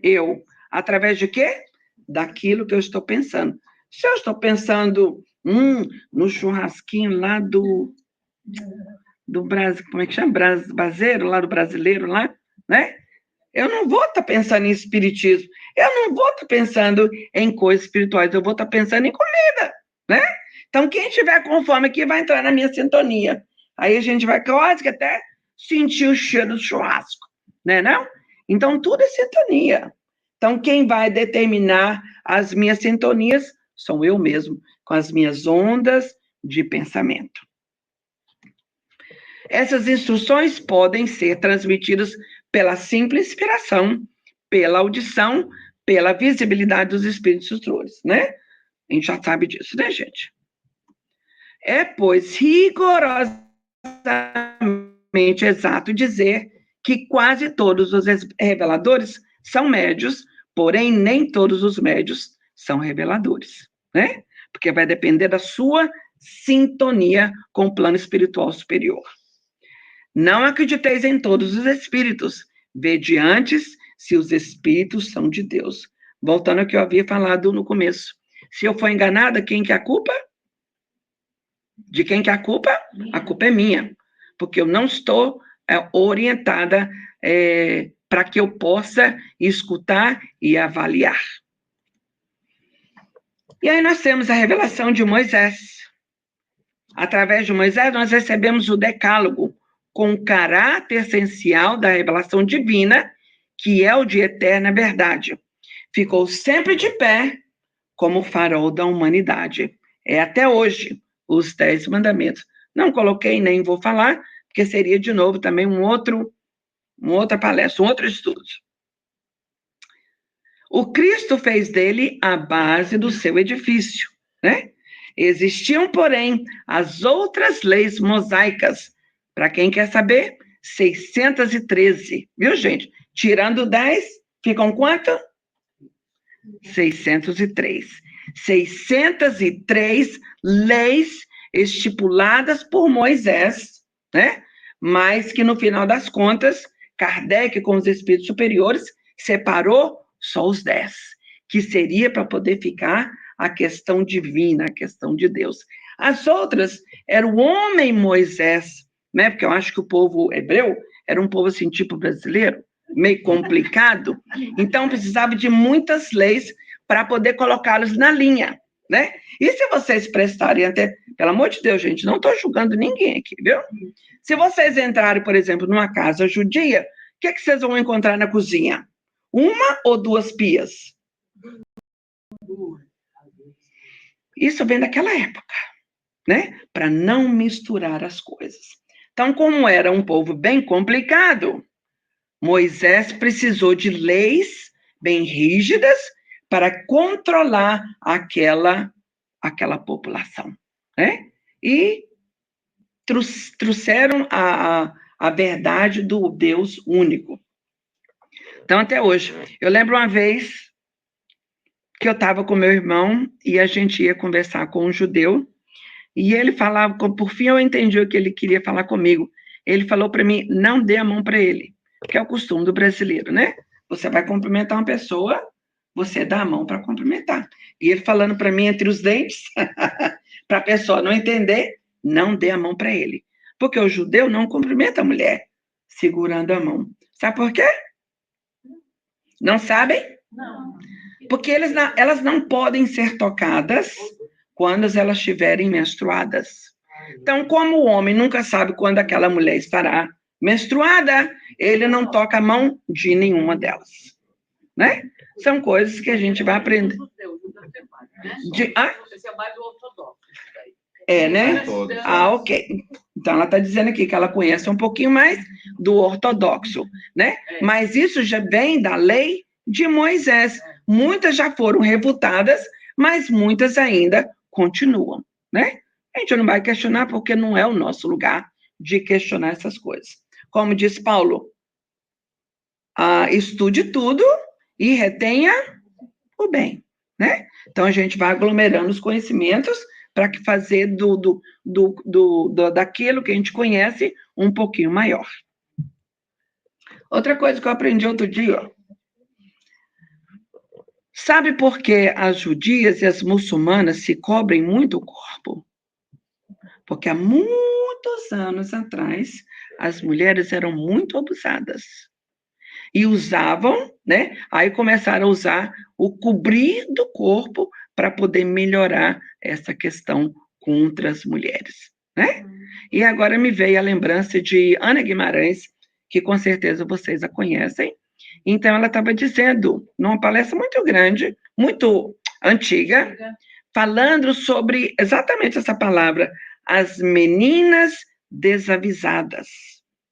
Eu. Através de quê? Daquilo que eu estou pensando. Se eu estou pensando no churrasquinho lá do Brasil, como é que chama? Braseiro, lá do brasileiro, lá, né? Eu não vou estar pensando em espiritismo, eu não vou estar pensando em coisas espirituais, eu vou estar pensando em comida, né? Então, quem tiver com fome aqui vai entrar na minha sintonia. Aí a gente vai quase que até sentir o cheiro do churrasco, né, não? Então, tudo é sintonia. Então, quem vai determinar as minhas sintonias sou eu mesmo, com as minhas ondas de pensamento. Essas instruções podem ser transmitidas pela simples inspiração, pela audição, pela visibilidade dos espíritos instrutores, né? A gente já sabe disso, né, gente? É, pois, rigorosamente exato dizer que quase todos os reveladores são médios, porém nem todos os médios são reveladores, né? Porque vai depender da sua sintonia com o plano espiritual superior. Não acrediteis em todos os espíritos, vede antes se os espíritos são de Deus. Voltando ao que eu havia falado no começo. Se eu for enganada, quem que é a culpa? De quem que é a culpa? A culpa é minha, porque eu não estou orientada para que eu possa escutar e avaliar. E aí nós temos a revelação de Moisés. Através de Moisés, nós recebemos o decálogo, com o caráter essencial da revelação divina, que é o de eterna verdade. Ficou sempre de pé como farol da humanidade. É até hoje os 10 mandamentos. Não coloquei, nem vou falar, porque seria, de novo, também uma outra palestra, um outro estudo. O Cristo fez dele a base do seu edifício, né? Existiam, porém, as outras leis mosaicas. Para quem quer saber, 613, viu, gente? Tirando 10, ficam quanto? 603. 603 leis estipuladas por Moisés, né? Mas que, no final das contas, Kardec, com os espíritos superiores, separou só os 10, que seria para poder ficar a questão divina, a questão de Deus. As outras era o homem Moisés, né? Porque eu acho que o povo hebreu era um povo assim, tipo brasileiro, meio complicado, então precisava de muitas leis para poder colocá-los na linha, né? E se vocês prestarem até, pelo amor de Deus, gente, não estou julgando ninguém aqui, viu? Se vocês entrarem, por exemplo, numa casa judia, o que vocês vão encontrar na cozinha? Uma ou duas pias? Isso vem daquela época, né? Para não misturar as coisas. Então, como era um povo bem complicado, Moisés precisou de leis bem rígidas para controlar aquela população, né? E trouxeram a verdade do Deus único. Então, até hoje, eu lembro uma vez que eu estava com meu irmão e a gente ia conversar com um judeu, e ele falava, por fim eu entendi o que ele queria falar comigo. Ele falou para mim, não dê a mão para ele, que é o costume do brasileiro, né? Você vai cumprimentar uma pessoa, você dá a mão para cumprimentar. E ele falando para mim entre os dentes, para a pessoa não entender, não dê a mão para ele. Porque o judeu não cumprimenta a mulher segurando a mão. Sabe por quê? Não sabem? Não. Porque elas não podem ser tocadas quando elas estiverem menstruadas. Então, como o homem nunca sabe quando aquela mulher estará menstruada, ele não toca a mão de nenhuma delas, né? São coisas que a gente vai aprender. Esse é mais ortodoxo. É, né? Ah, ok. Então, ela está dizendo aqui que ela conhece um pouquinho mais do ortodoxo, né? Mas isso já vem da lei de Moisés. Muitas já foram refutadas, mas muitas ainda continuam, né? A gente não vai questionar porque não é o nosso lugar de questionar essas coisas. Como diz Paulo, estude tudo e retenha o bem, né? Então, a gente vai aglomerando os conhecimentos para fazer daquilo que a gente conhece um pouquinho maior. Outra coisa que eu aprendi outro dia, ó. Sabe por que as judias e as muçulmanas se cobrem muito o corpo? Porque há muitos anos atrás, as mulheres eram muito abusadas. E usavam, né? Aí começaram a usar o cobrir do corpo para poder melhorar essa questão contra as mulheres, né? E agora me veio a lembrança de Ana Guimarães, que com certeza vocês a conhecem. Então, ela estava dizendo, numa palestra muito grande, muito antiga, falando sobre exatamente essa palavra, as meninas desavisadas,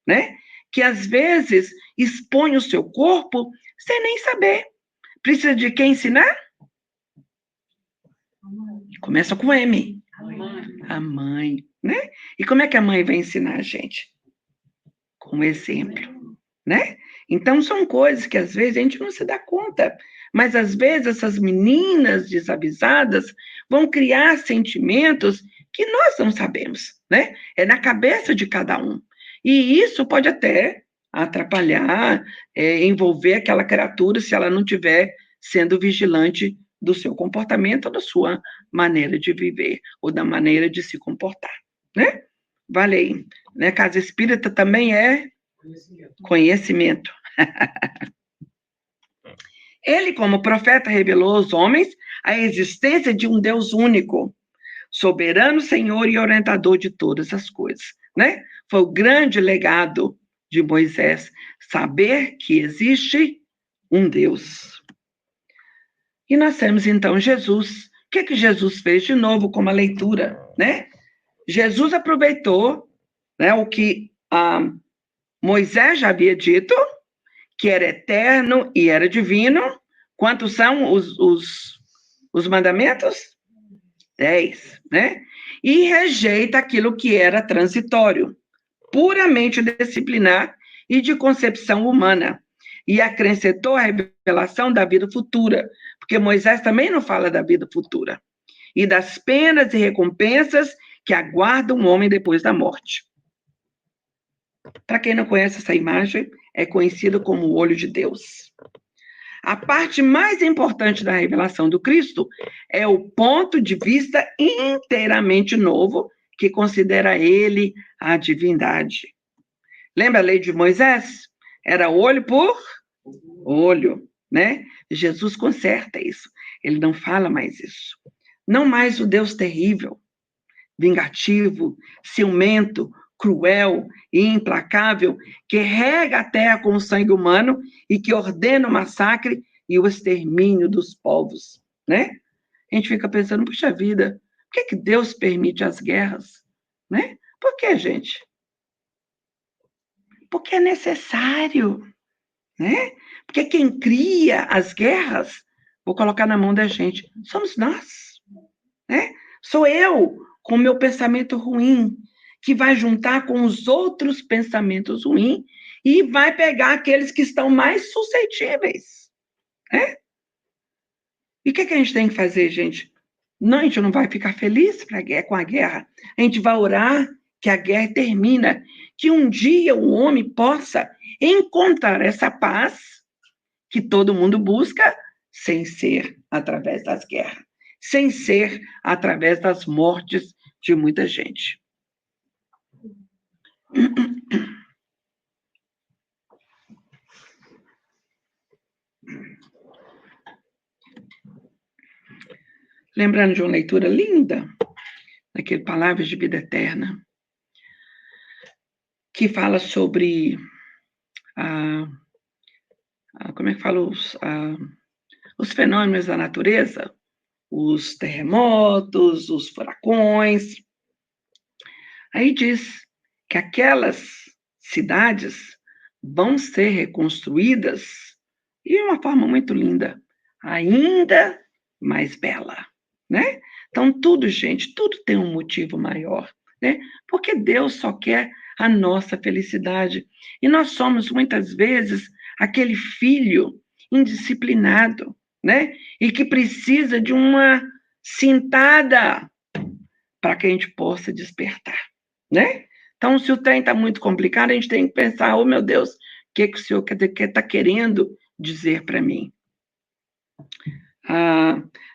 né? Que às vezes expõe o seu corpo sem nem saber. Precisa de quem ensinar? Começa com M. A mãe, né? E como é que a mãe vai ensinar a gente? Com um exemplo, né? Então, são coisas que às vezes a gente não se dá conta, mas às vezes essas meninas desavisadas vão criar sentimentos que nós não sabemos, né? É na cabeça de cada um. E isso pode até atrapalhar, envolver aquela criatura se ela não estiver sendo vigilante do seu comportamento ou da sua maneira de viver, ou da maneira de se comportar, né? Vale aí. Né? Casa espírita também é conhecimento. Ele, como profeta, revelou aos homens a existência de um Deus único, soberano, Senhor e orientador de todas as coisas, né? Foi o grande legado de Moisés, saber que existe um Deus. E nós temos, então, Jesus. O que Jesus fez de novo com a leitura, né? Jesus aproveitou, né, o que Moisés já havia dito, que era eterno e era divino. Quantos são os mandamentos? 10, né? E rejeita aquilo que era transitório, puramente disciplinar e de concepção humana. E acrescentou a revelação da vida futura, porque Moisés também não fala da vida futura, e das penas e recompensas que aguardam o homem depois da morte. Para quem não conhece essa imagem, é conhecida como o olho de Deus. A parte mais importante da revelação do Cristo é o ponto de vista inteiramente novo que considera ele a divindade. Lembra a lei de Moisés? Era olho por olho, né? Jesus conserta isso. Ele não fala mais isso. Não mais o Deus terrível, vingativo, ciumento, cruel e implacável, que rega a terra com o sangue humano e que ordena o massacre e o extermínio dos povos, né? A gente fica pensando, puxa vida, por que Deus permite as guerras, né? Por que, gente? Porque é necessário, né? Porque quem cria as guerras, vou colocar na mão da gente, somos nós, né? Sou eu, com o meu pensamento ruim, que vai juntar com os outros pensamentos ruins e vai pegar aqueles que estão mais suscetíveis, né? E o que a gente tem que fazer, gente? Não, a gente não vai ficar feliz com a guerra. A gente vai orar que a guerra termina, que um dia o homem possa encontrar essa paz que todo mundo busca, sem ser através das guerras, sem ser através das mortes de muita gente. Lembrando de uma leitura linda, daquele Palavras de Vida Eterna, que fala sobre como é que fala, os fenômenos da natureza, os terremotos, os furacões. Aí diz que aquelas cidades vão ser reconstruídas de uma forma muito linda, ainda mais bela, né? Então, tudo, gente, tudo tem um motivo maior, né? Porque Deus só quer a nossa felicidade. E nós somos, muitas vezes, aquele filho indisciplinado, né? E que precisa de uma cintada para que a gente possa despertar, né? Então, se o trem está muito complicado, a gente tem que pensar, oh, meu Deus, o que o Senhor está querendo dizer para mim?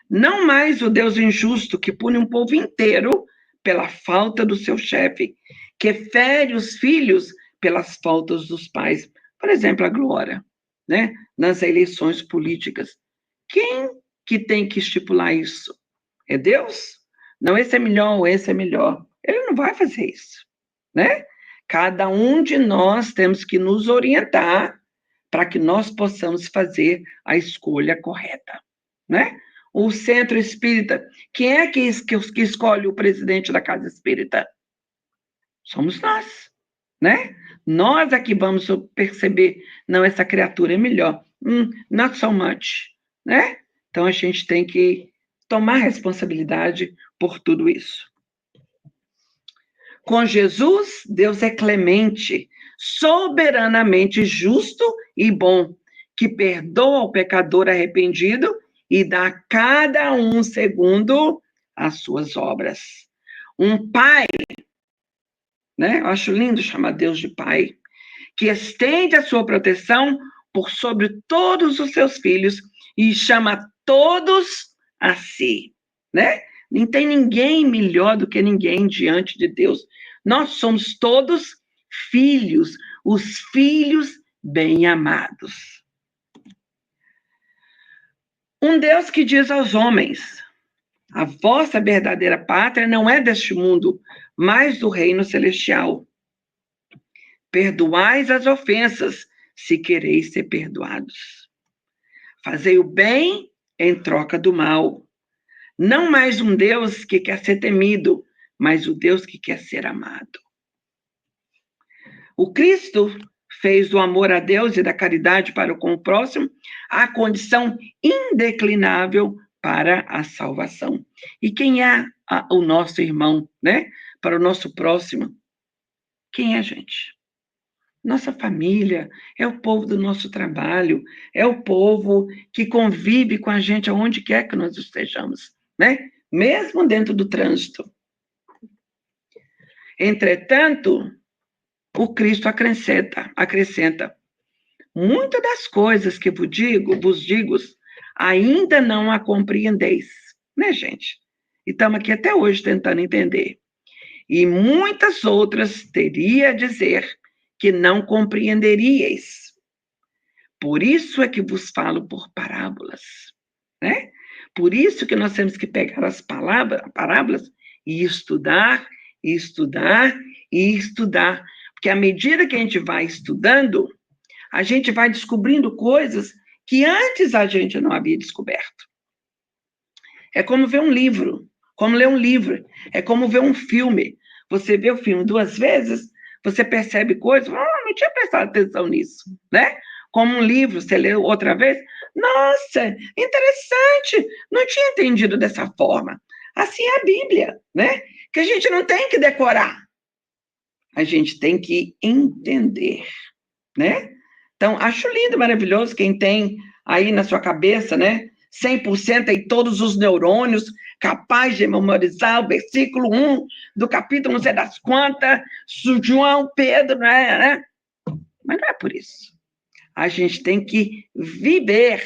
Não mais o Deus injusto que pune um povo inteiro pela falta do seu chefe, que fere os filhos pelas faltas dos pais. Por exemplo, a Glória, né? Nas eleições políticas. Quem que tem que estipular isso? É Deus? Não, esse é melhor ou esse é melhor. Ele não vai fazer isso, né? Cada um de nós temos que nos orientar para que nós possamos fazer a escolha correta, né? O centro espírita, quem é que escolhe o presidente da casa espírita? Somos nós, né? Nós é que vamos perceber, não, essa criatura é melhor. Not so much, né? Então a gente tem que tomar responsabilidade por tudo isso. Com Jesus, Deus é clemente, soberanamente justo e bom, que perdoa o pecador arrependido e dá a cada um segundo as suas obras. Um pai, né? Eu acho lindo chamar Deus de pai, que estende a sua proteção por sobre todos os seus filhos e chama todos a si, né? Não tem ninguém melhor do que ninguém diante de Deus. Nós somos todos filhos, os filhos bem-amados. Um Deus que diz aos homens: a vossa verdadeira pátria não é deste mundo, mas do reino celestial. Perdoais as ofensas, se quereis ser perdoados. Fazei o bem em troca do mal. Não mais um Deus que quer ser temido, mas o Deus que quer ser amado. O Cristo fez do amor a Deus e da caridade para com o próximo a condição indeclinável para a salvação. E quem é o nosso irmão, né? Para o nosso próximo? Quem é a gente? Nossa família, é o povo do nosso trabalho, é o povo que convive com a gente aonde quer que nós estejamos, né? Mesmo dentro do trânsito. Entretanto, o Cristo acrescenta, muitas das coisas que vos digo, ainda não a compreendeis, né, gente? E estamos aqui até hoje tentando entender. E muitas outras teria a dizer que não compreenderíeis. Por isso é que vos falo por parábolas, né? Por isso que nós temos que pegar as parábolas e estudar, e estudar, e estudar. Porque à medida que a gente vai estudando, a gente vai descobrindo coisas que antes a gente não havia descoberto. É como ver um livro, como ler um livro, é como ver um filme. Você vê o filme 2 vezes, você percebe coisas, não tinha prestado atenção nisso, né? Como um livro, você lê outra vez, nossa, interessante, não tinha entendido dessa forma. Assim é a Bíblia, né? Que a gente não tem que decorar, a gente tem que entender, né? Então, acho lindo, maravilhoso, quem tem aí na sua cabeça, né? 100% aí todos os neurônios capaz de memorizar o versículo 1 do capítulo não sei das quantas, João, Pedro, né? Mas não é por isso. A gente tem que viver.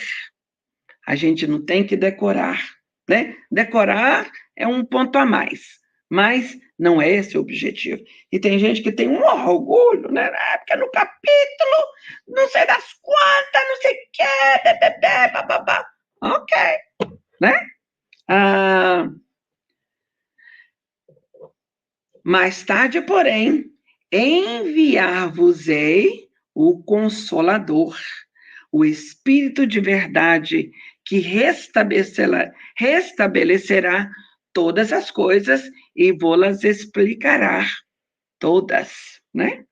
A gente não tem que decorar, né? Decorar é um ponto a mais, mas não é esse o objetivo. E tem gente que tem um orgulho, né? Porque no capítulo, não sei das quantas, não sei o quê, bababá. Ok, né? Mais tarde, porém, enviar-vos-ei o Consolador, o Espírito de verdade, que restabelecerá todas as coisas e vou-las explicará todas, né?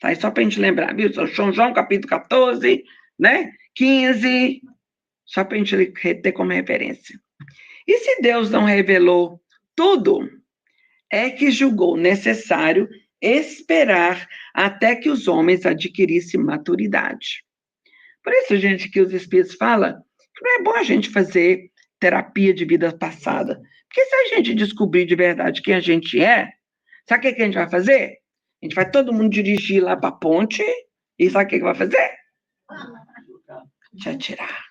Tá aí só para a gente lembrar, viu? São João, capítulo 14, né? 15, só para a gente ter como referência. E se Deus não revelou tudo, é que julgou necessário esperar até que os homens adquirissem maturidade. Por isso, gente, que os Espíritos falam que não é bom a gente fazer terapia de vida passada. Porque se a gente descobrir de verdade quem a gente é, sabe o que a gente vai fazer? A gente vai todo mundo dirigir lá para a ponte e sabe o que vai fazer? Te atirar,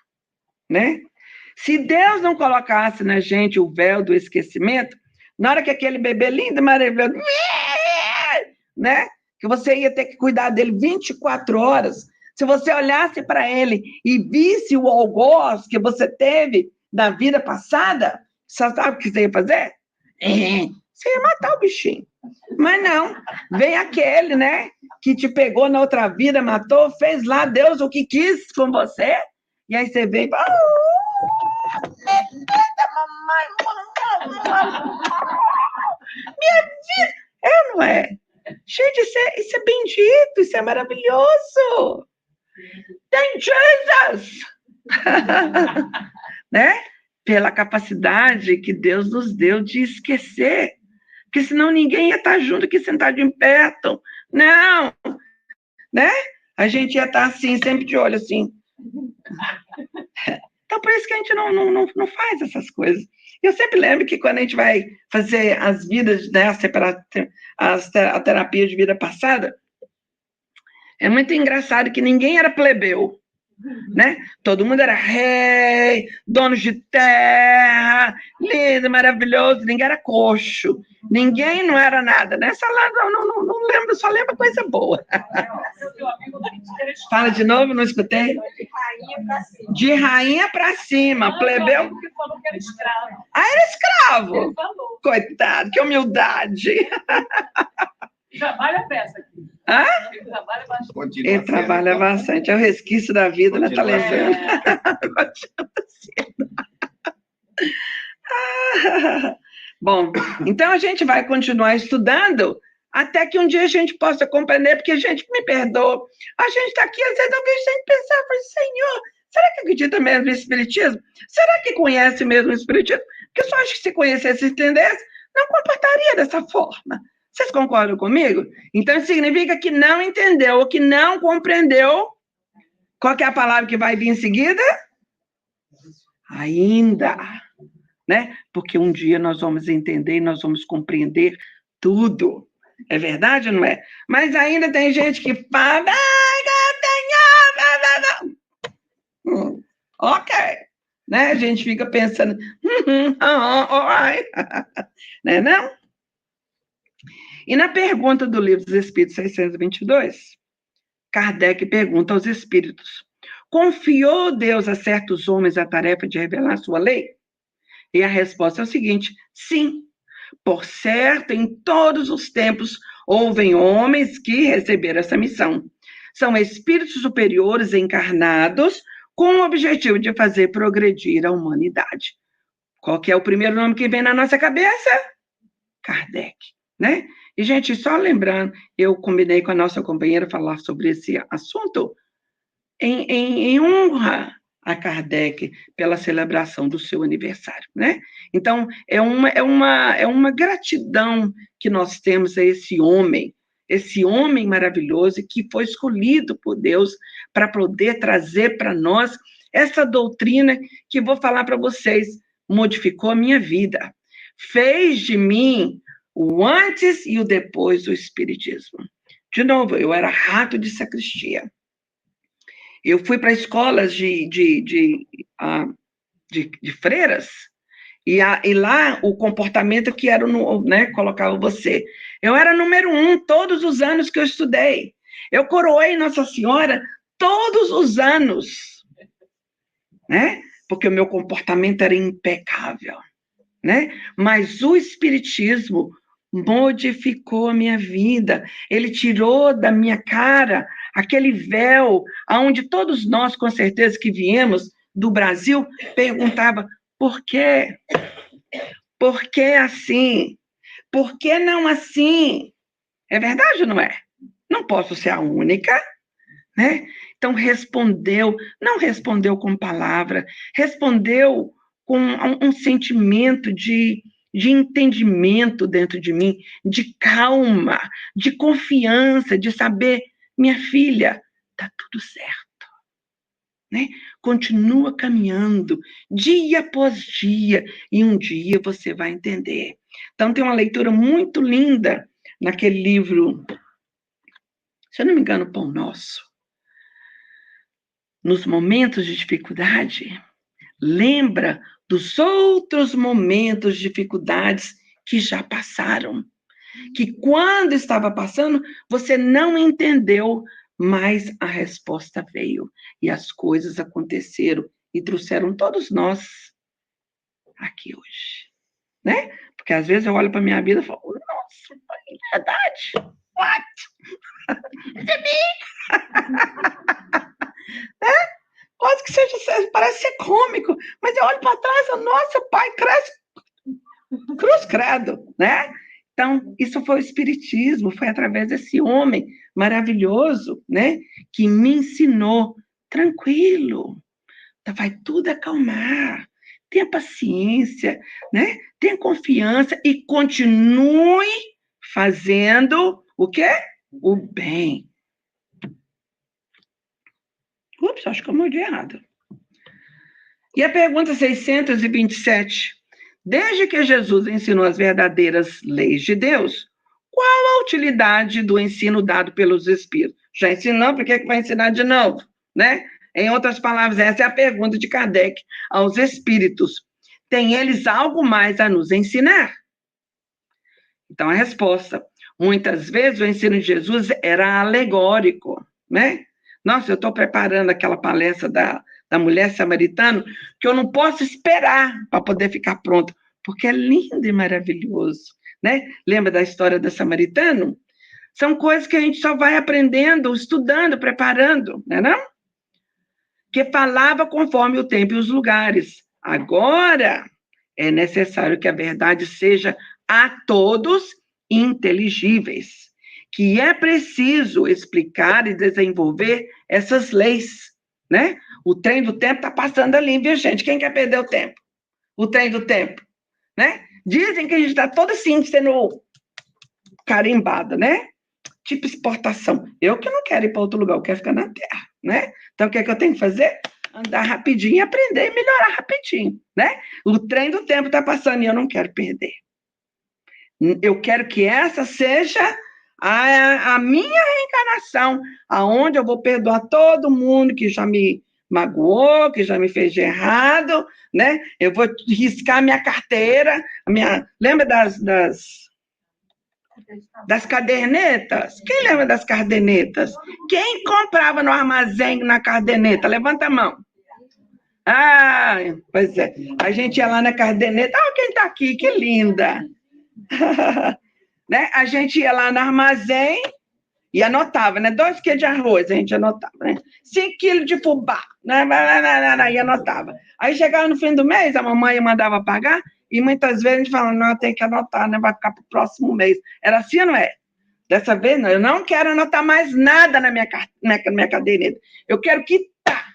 né? Se Deus não colocasse na gente o véu do esquecimento, na hora que aquele bebê lindo, maravilhoso, né? Que você ia ter que cuidar dele 24 horas. Se você olhasse para ele e visse o algoz que você teve na vida passada, você sabe o que você ia fazer? Você ia matar o bichinho. Mas não, vem aquele, né? Que te pegou na outra vida, matou, fez lá Deus o que quis com você. E aí você vem e fala... Minha vida! É ou não é? Gente, isso é bendito, isso é maravilhoso. Thank Jesus! Né? Pela capacidade que Deus nos deu de esquecer. Porque senão ninguém ia estar junto aqui sentado em perto. Não! Né? A gente ia estar assim, sempre de olho assim. Então, por isso que a gente não faz essas coisas. Eu sempre lembro que quando a gente vai fazer as vidas, né, a terapia de vida passada, é muito engraçado que ninguém era plebeu, né? Todo mundo era rei, dono de terra, lindo, maravilhoso, ninguém era coxo, ninguém não era nada, né? Não lembro, só lembro coisa boa. Fala de novo, não escutei? De rainha para cima, plebeu. Era escravo. Coitado, que humildade. Trabalha a peça aqui. Hã? Ele trabalha bastante. Ele trabalha bastante, é o resquício da vida, né? Tá lembrando? Bom, então a gente vai continuar estudando até que um dia a gente possa compreender, porque, gente, me perdoa, a gente está aqui, às vezes alguém tem que pensar, Senhor, será que acredita mesmo no Espiritismo? Será que conhece mesmo o Espiritismo? Porque eu só acho que se conhecesse e entendesse, não comportaria dessa forma. Vocês concordam comigo? Então, significa que não entendeu, ou que não compreendeu. Qual que é a palavra que vai vir em seguida? Ainda. Né? Porque um dia nós vamos entender, nós vamos compreender tudo. É verdade ou não é? Mas ainda tem gente que fala... Ok. Né? A gente fica pensando... Né, não? E na pergunta do Livro dos Espíritos 622, Kardec pergunta aos espíritos: confiou Deus a certos homens a tarefa de revelar sua lei? E a resposta é o seguinte: sim. Por certo, em todos os tempos, houve homens que receberam essa missão. São espíritos superiores encarnados com o objetivo de fazer progredir a humanidade. Qual que é o primeiro nome que vem na nossa cabeça? Kardec, né? E, gente, só lembrando, eu combinei com a nossa companheira falar sobre esse assunto em honra a Kardec pela celebração do seu aniversário, né? Então, é uma gratidão que nós temos a esse homem maravilhoso que foi escolhido por Deus para poder trazer para nós essa doutrina que vou falar para vocês, modificou a minha vida, fez de mim o antes e o depois do Espiritismo. De novo, eu era rato de sacristia. Eu fui para escolas de freiras, e lá o comportamento que era, né, colocava você. Eu era número 1 todos os anos que eu estudei. Eu coroei Nossa Senhora todos os anos, né? Porque o meu comportamento era impecável, né? Mas o Espiritismo modificou a minha vida. Ele tirou da minha cara aquele véu, aonde todos nós, com certeza, que viemos do Brasil, perguntava: por quê? Por que assim? Por que não assim? É verdade ou não é? Não posso ser a única, né? Então não respondeu com palavra, respondeu com um sentimento de entendimento dentro de mim, de calma, de confiança, de saber, minha filha, está tudo certo, né? Continua caminhando, dia após dia, e um dia você vai entender. Então, tem uma leitura muito linda naquele livro, se eu não me engano, Pão Nosso. Nos momentos de dificuldade, lembra dos outros momentos de dificuldades que já passaram, que quando estava passando, você não entendeu, mas a resposta veio, e as coisas aconteceram, e trouxeram todos nós aqui hoje, né? Porque às vezes eu olho para a minha vida e falo: nossa, é verdade, what? Quase que seja, parece ser cômico, mas eu olho para trás e, nossa, pai, cresce, cruz credo, né? Então, isso foi o Espiritismo, foi através desse homem maravilhoso, né, que me ensinou, tranquilo, vai tudo acalmar, tenha paciência, né, tenha confiança e continue fazendo o quê? O bem. Ups, acho que eu mudei errado. E a pergunta 627. Desde que Jesus ensinou as verdadeiras leis de Deus, qual a utilidade do ensino dado pelos Espíritos? Já ensinou, por que vai ensinar de novo? Né? Em outras palavras, essa é a pergunta de Kardec aos Espíritos. Tem eles algo mais a nos ensinar? Então, a resposta: muitas vezes o ensino de Jesus era alegórico, né? Nossa, eu estou preparando aquela palestra da mulher samaritana, que eu não posso esperar para poder ficar pronta, porque é lindo e maravilhoso, né? Lembra da história do samaritano? São coisas que a gente só vai aprendendo, estudando, preparando, né, não? Que falava conforme o tempo e os lugares. Agora, é necessário que a verdade seja a todos inteligíveis, que é preciso explicar e desenvolver essas leis, né? O trem do tempo está passando ali, viu, gente? Quem quer perder o tempo? O trem do tempo, né? Dizem que a gente está toda assim, sendo carimbada, né? Tipo exportação. Eu que não quero ir para outro lugar, eu quero ficar na Terra, né? Então, o que é que eu tenho que fazer? Andar rapidinho e aprender e melhorar rapidinho, né? O trem do tempo está passando e eu não quero perder. Eu quero que essa seja a minha reencarnação, aonde eu vou perdoar todo mundo que já me magoou, que já me fez de errado, né? Eu vou riscar minha carteira, lembra das cadernetas? Quem lembra das cadernetas? Quem comprava no armazém na caderneta? Levanta a mão. Ah, pois é. A gente ia lá na caderneta. Ah, quem tá aqui? Que linda! Né? A gente ia lá no armazém e anotava, né? 2 quilos de arroz, a gente anotava, né? 5 quilos de fubá, né? E anotava. Aí chegava no fim do mês, a mamãe mandava pagar, e muitas vezes a gente falava, não, tem que anotar, né? Vai ficar para o próximo mês. Era assim ou não é? Dessa vez, não, eu não quero anotar mais nada na minha caderneta. Eu quero quitar.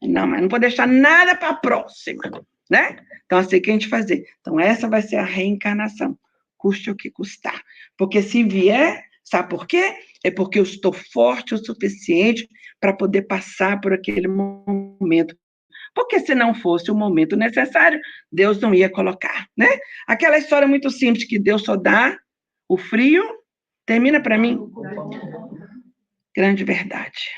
Não, mas não vou deixar nada para a próxima, né? Então, assim que a gente fazer. Então, essa vai ser a reencarnação. Custe o que custar. Porque se vier, sabe por quê? É porque eu estou forte o suficiente para poder passar por aquele momento. Porque se não fosse o momento necessário, Deus não ia colocar, né? Aquela história muito simples que Deus só dá o frio, termina para mim. Grande verdade.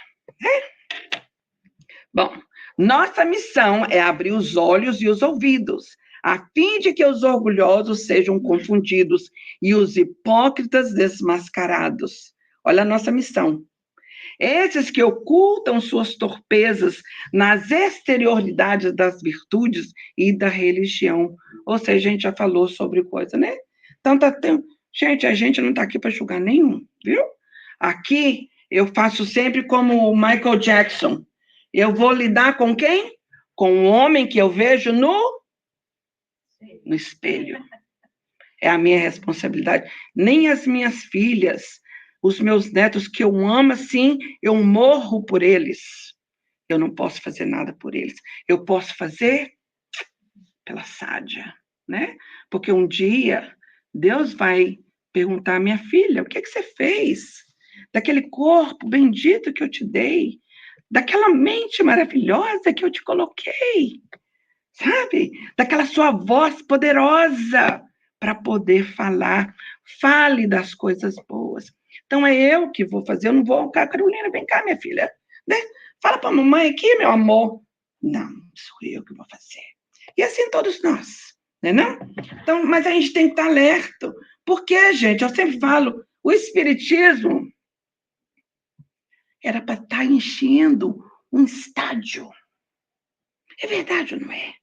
Bom, nossa missão é abrir os olhos e os ouvidos, a fim de que os orgulhosos sejam confundidos e os hipócritas desmascarados. Olha a nossa missão. Esses que ocultam suas torpezas nas exterioridades das virtudes e da religião. Ou seja, a gente já falou sobre coisa, né? Então, gente, a gente não está aqui para julgar nenhum, viu? Aqui, eu faço sempre como o Michael Jackson. Eu vou lidar com quem? Com o homem que eu vejo no espelho. É a minha responsabilidade. Nem as minhas filhas, os meus netos que eu amo assim, eu morro por eles. Eu não posso fazer nada por eles. Eu posso fazer pela Sádia, né? Porque um dia Deus vai perguntar à minha filha, o que você fez? Daquele corpo bendito que eu te dei, daquela mente maravilhosa que eu te coloquei, sabe? Daquela sua voz poderosa para poder falar. Fale das coisas boas. Então é eu que vou fazer, eu não vou. Carolina, vem cá, minha filha. Né? Fala para a mamãe aqui, meu amor. Não, sou eu que vou fazer. E assim todos nós, né não? Então, mas a gente tem que estar alerta. Porque, gente, eu sempre falo, o Espiritismo era para estar enchendo um estádio. É verdade ou não é?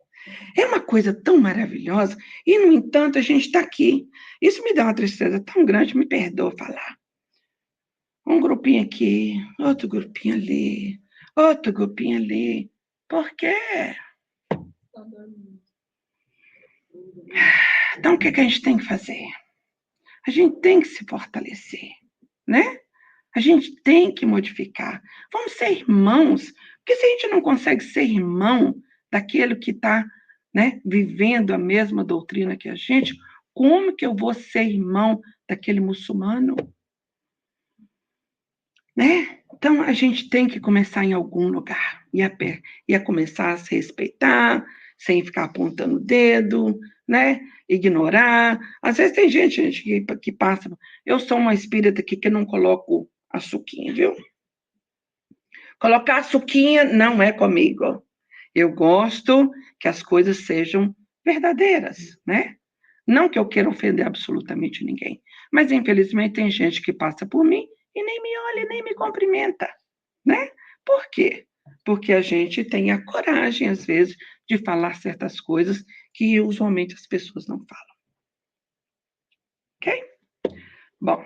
É uma coisa tão maravilhosa, e, no entanto, a gente está aqui. Isso me dá uma tristeza tão grande, me perdoa falar. Um grupinho aqui, outro grupinho ali, outro grupinho ali. Por quê? Então, o que a gente tem que fazer? A gente tem que se fortalecer, né? A gente tem que modificar. Vamos ser irmãos, porque se a gente não consegue ser irmão daquele que está, né, vivendo a mesma doutrina que a gente, como que eu vou ser irmão daquele muçulmano? Né? Então, a gente tem que começar em algum lugar e a começar a se respeitar, sem ficar apontando o dedo, né? Ignorar. Às vezes tem gente que passa. Eu sou uma espírita aqui que não coloco açuquinha, viu? Colocar açuquinha não é comigo. Eu gosto que as coisas sejam verdadeiras, né? Não que eu queira ofender absolutamente ninguém, mas infelizmente tem gente que passa por mim e nem me olha, nem me cumprimenta, né? Por quê? Porque a gente tem a coragem, às vezes, de falar certas coisas que usualmente as pessoas não falam. Ok? Bom,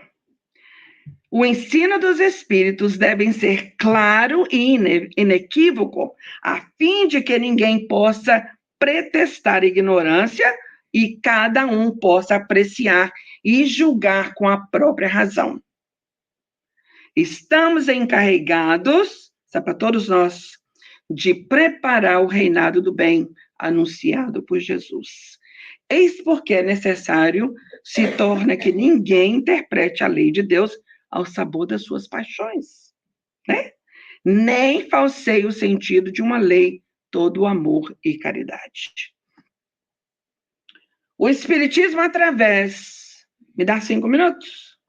o ensino dos espíritos deve ser claro e inequívoco, a fim de que ninguém possa pretextar ignorância e cada um possa apreciar e julgar com a própria razão. Estamos encarregados, sabe, para todos nós, de preparar o reinado do bem anunciado por Jesus. Eis porque é necessário se torna que ninguém interprete a lei de Deus ao sabor das suas paixões, né? Nem falseie o sentido de uma lei, todo amor e caridade. O Espiritismo através... Me dá 5 minutos?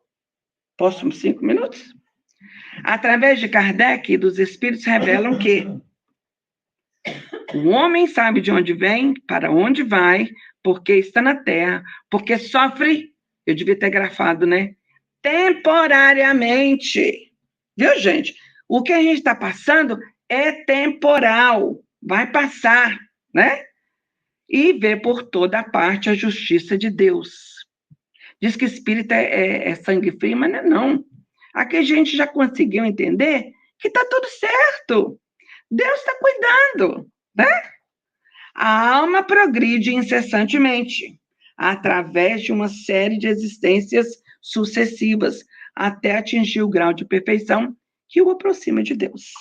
Posso 5 minutos? Através de Kardec e dos Espíritos revelam que o homem sabe de onde vem, para onde vai, porque está na Terra, porque sofre, eu devia ter grafado, né? Temporariamente. Viu, gente? O que a gente está passando é temporal, vai passar, né? E ver por toda parte a justiça de Deus. Diz que espírito é sangue frio, mas não é não. Aqui a gente já conseguiu entender que está tudo certo. Deus está cuidando, né? A alma progride incessantemente, através de uma série de existências sucessivas, até atingir o grau de perfeição que o aproxima de Deus.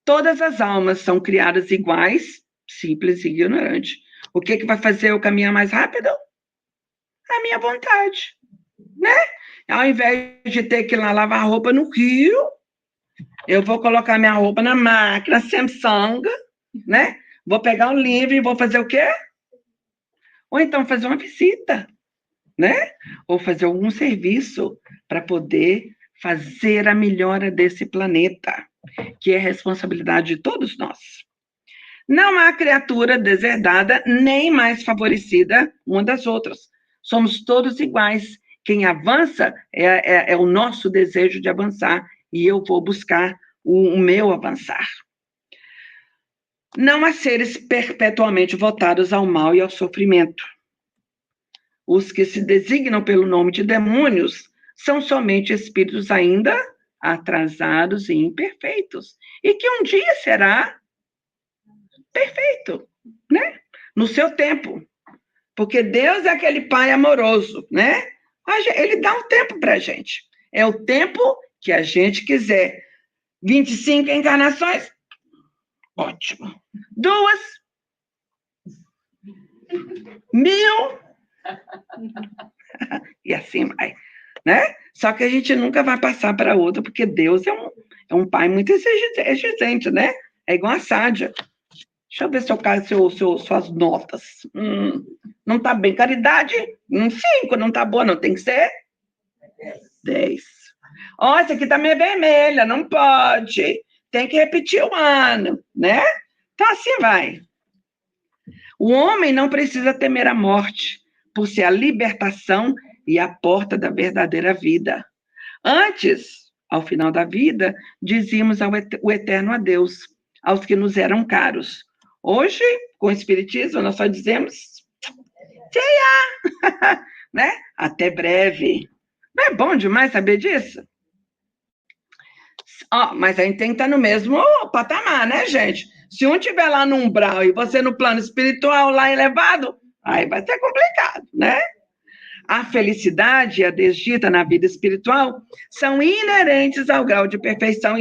Todas as almas são criadas iguais, simples e ignorantes. O que vai fazer eu caminhar mais rápido? A minha vontade, né? Ao invés de ter que ir lá lavar roupa no rio, eu vou colocar minha roupa na máquina Samsung, né? Vou pegar um livro e vou fazer o quê? Ou então fazer uma visita, né? Ou fazer algum serviço para poder fazer a melhora desse planeta, que é responsabilidade de todos nós. Não há criatura deserdada nem mais favorecida uma das outras. Somos todos iguais. Quem avança é o nosso desejo de avançar, e eu vou buscar o meu avançar. Não há seres perpetuamente votados ao mal e ao sofrimento. Os que se designam pelo nome de demônios são somente espíritos ainda atrasados e imperfeitos, e que um dia será perfeito, né? No seu tempo. Porque Deus é aquele Pai amoroso, né? Ele dá um tempo para a gente. É o tempo que a gente quiser. 25 encarnações? Ótimo. 2? 1000? E assim vai, né? Só que a gente nunca vai passar para outra, porque Deus é um Pai muito exigente, né? É igual a Sádia. Deixa eu ver suas notas. Não está bem. Caridade, 5. Não está boa, não. Tem que ser 10. Ó, essa aqui está meio vermelha. Não pode. Tem que repetir o ano, né? Então, assim vai. O homem não precisa temer a morte, por ser a libertação e a porta da verdadeira vida. Antes, ao final da vida, dizíamos o eterno adeus aos que nos eram caros. Hoje, com o Espiritismo, nós só dizemos tchau, né? Até breve. Não é bom demais saber disso? Mas a gente tem que estar no mesmo patamar, né, gente? Se um estiver lá no umbral e você no plano espiritual lá elevado, aí vai ser complicado, né? A felicidade e a desdita na vida espiritual são inerentes ao grau de perfeição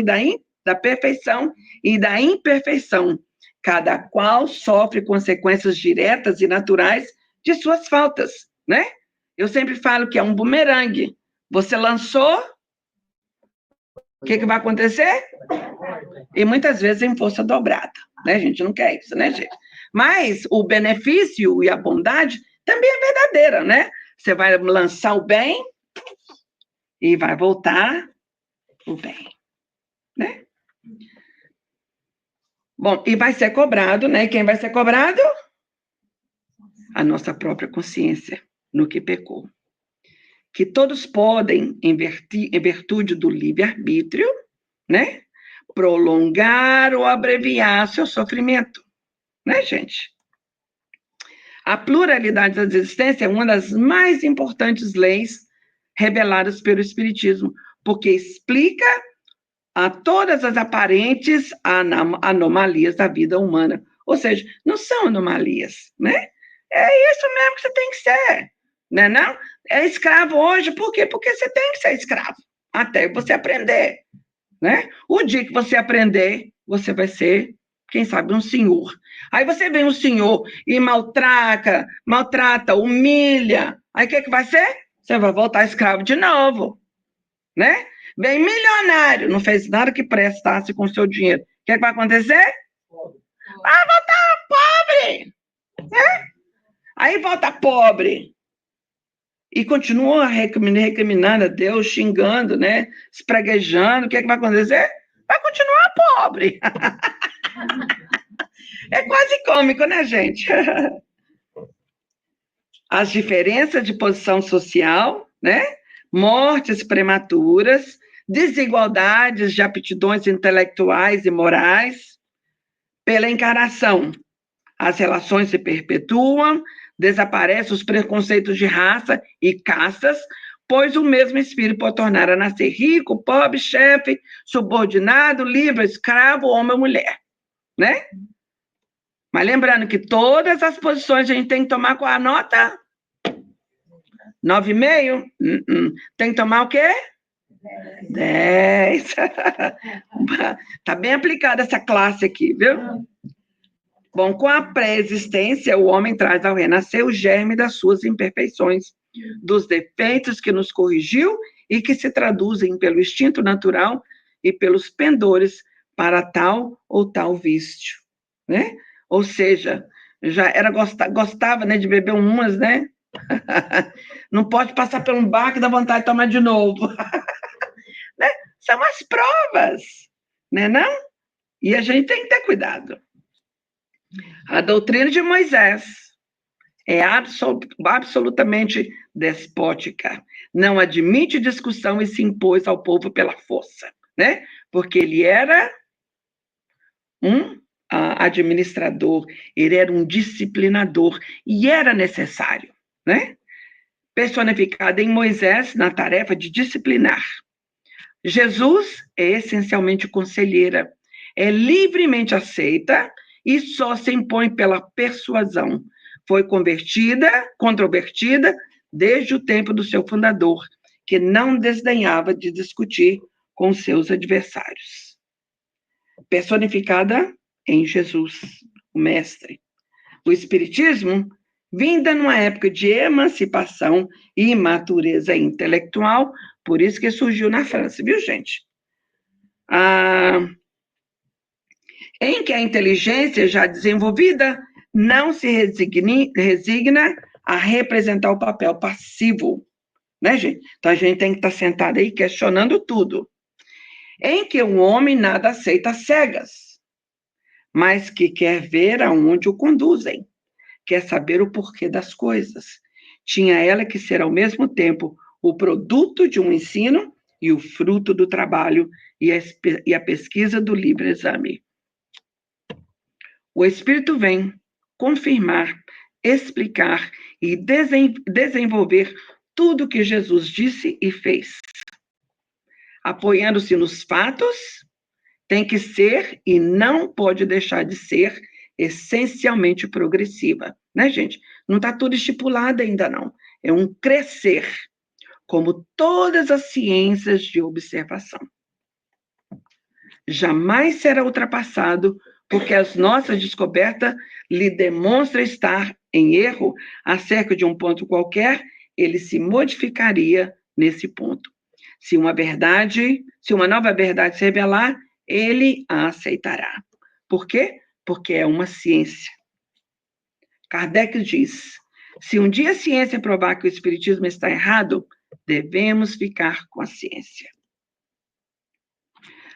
da perfeição e da imperfeição. Cada qual sofre consequências diretas e naturais de suas faltas, né? Eu sempre falo que é um bumerangue. Você lançou, o que vai acontecer? E muitas vezes em força dobrada, né? A gente não quer isso, né, gente? Mas o benefício e a bondade também é verdadeira, né? Você vai lançar o bem e vai voltar o bem, né? Bom, e vai ser cobrado, né? Quem vai ser cobrado? A nossa própria consciência, no que pecou. Que todos podem, em virtude do livre-arbítrio, né? Prolongar ou abreviar seu sofrimento, né, gente? A pluralidade das existências é uma das mais importantes leis reveladas pelo Espiritismo, porque explica a todas as aparentes anomalias da vida humana. Ou seja, não são anomalias, né? É isso mesmo que você tem que ser, né? Não? É escravo hoje, por quê? Porque você tem que ser escravo, até você aprender, né? O dia que você aprender, você vai ser, quem sabe, um senhor. Aí você vem um senhor e maltrata, humilha. Aí o que vai ser? Você vai voltar escravo de novo, né? Vem milionário, não fez nada que prestasse com o seu dinheiro. O que vai acontecer? Vai voltar pobre, né? Aí volta pobre. E continua recriminando a Deus, xingando, né? Espraguejando. O que vai acontecer? Vai continuar pobre. É quase cômico, né, gente? As diferenças de posição social, né? Mortes prematuras, desigualdades de aptidões intelectuais e morais, Pela encarnação, as relações se perpetuam, desaparecem os preconceitos de raça e castas, pois o mesmo espírito pode tornar a nascer rico, pobre, chefe, subordinado, livre, escravo, homem ou mulher, né? Mas lembrando que todas as posições a gente tem que tomar com a nota 9,5. Tem que tomar o quê? 10. Tá bem aplicada essa classe aqui, viu? Bom, com a pré-existência, o homem traz ao renascer o germe das suas imperfeições, dos defeitos que nos corrigiu e que se traduzem pelo instinto natural e pelos pendores para tal ou tal vício, né? Ou seja, já era gostava, né, de beber umas, né? Não pode passar por um bar que dá vontade de tomar de novo. Né? São as provas, né, não? E a gente tem que ter cuidado. A doutrina de Moisés é absolutamente despótica. Não admite discussão e se impôs ao povo pela força, né? Porque ele era um administrador, ele era um disciplinador, e era necessário, né? Personificado em Moisés na tarefa de disciplinar. Jesus é essencialmente conselheira, é livremente aceita e só se impõe pela persuasão. Foi controvertida desde o tempo do seu fundador, que não desdenhava de discutir com seus adversários. Personificada em Jesus, o Mestre. O Espiritismo, vinda numa época de emancipação e matureza intelectual, por isso que surgiu na França, viu, gente? Em que a inteligência já desenvolvida não se resigna a representar o papel passivo, né, gente? Então, a gente tem que estar sentado aí questionando tudo. Em que o homem nada aceita às cegas, mas que quer ver aonde o conduzem, quer saber o porquê das coisas. Tinha ela que ser, ao mesmo tempo, o produto de um ensino e o fruto do trabalho e a pesquisa do livre exame. O Espírito vem confirmar, explicar e desenvolver tudo o que Jesus disse e fez. Apoiando-se nos fatos, tem que ser e não pode deixar de ser essencialmente progressiva, né, gente? Não está tudo estipulado ainda, não. É um crescer, como todas as ciências de observação. Jamais será ultrapassado, porque as nossas descobertas lhe demonstram estar em erro acerca de um ponto qualquer, ele se modificaria nesse ponto. Se uma nova verdade se revelar, ele a aceitará. Por quê? Porque é uma ciência. Kardec diz, se um dia a ciência provar que o espiritismo está errado, devemos ficar com a ciência.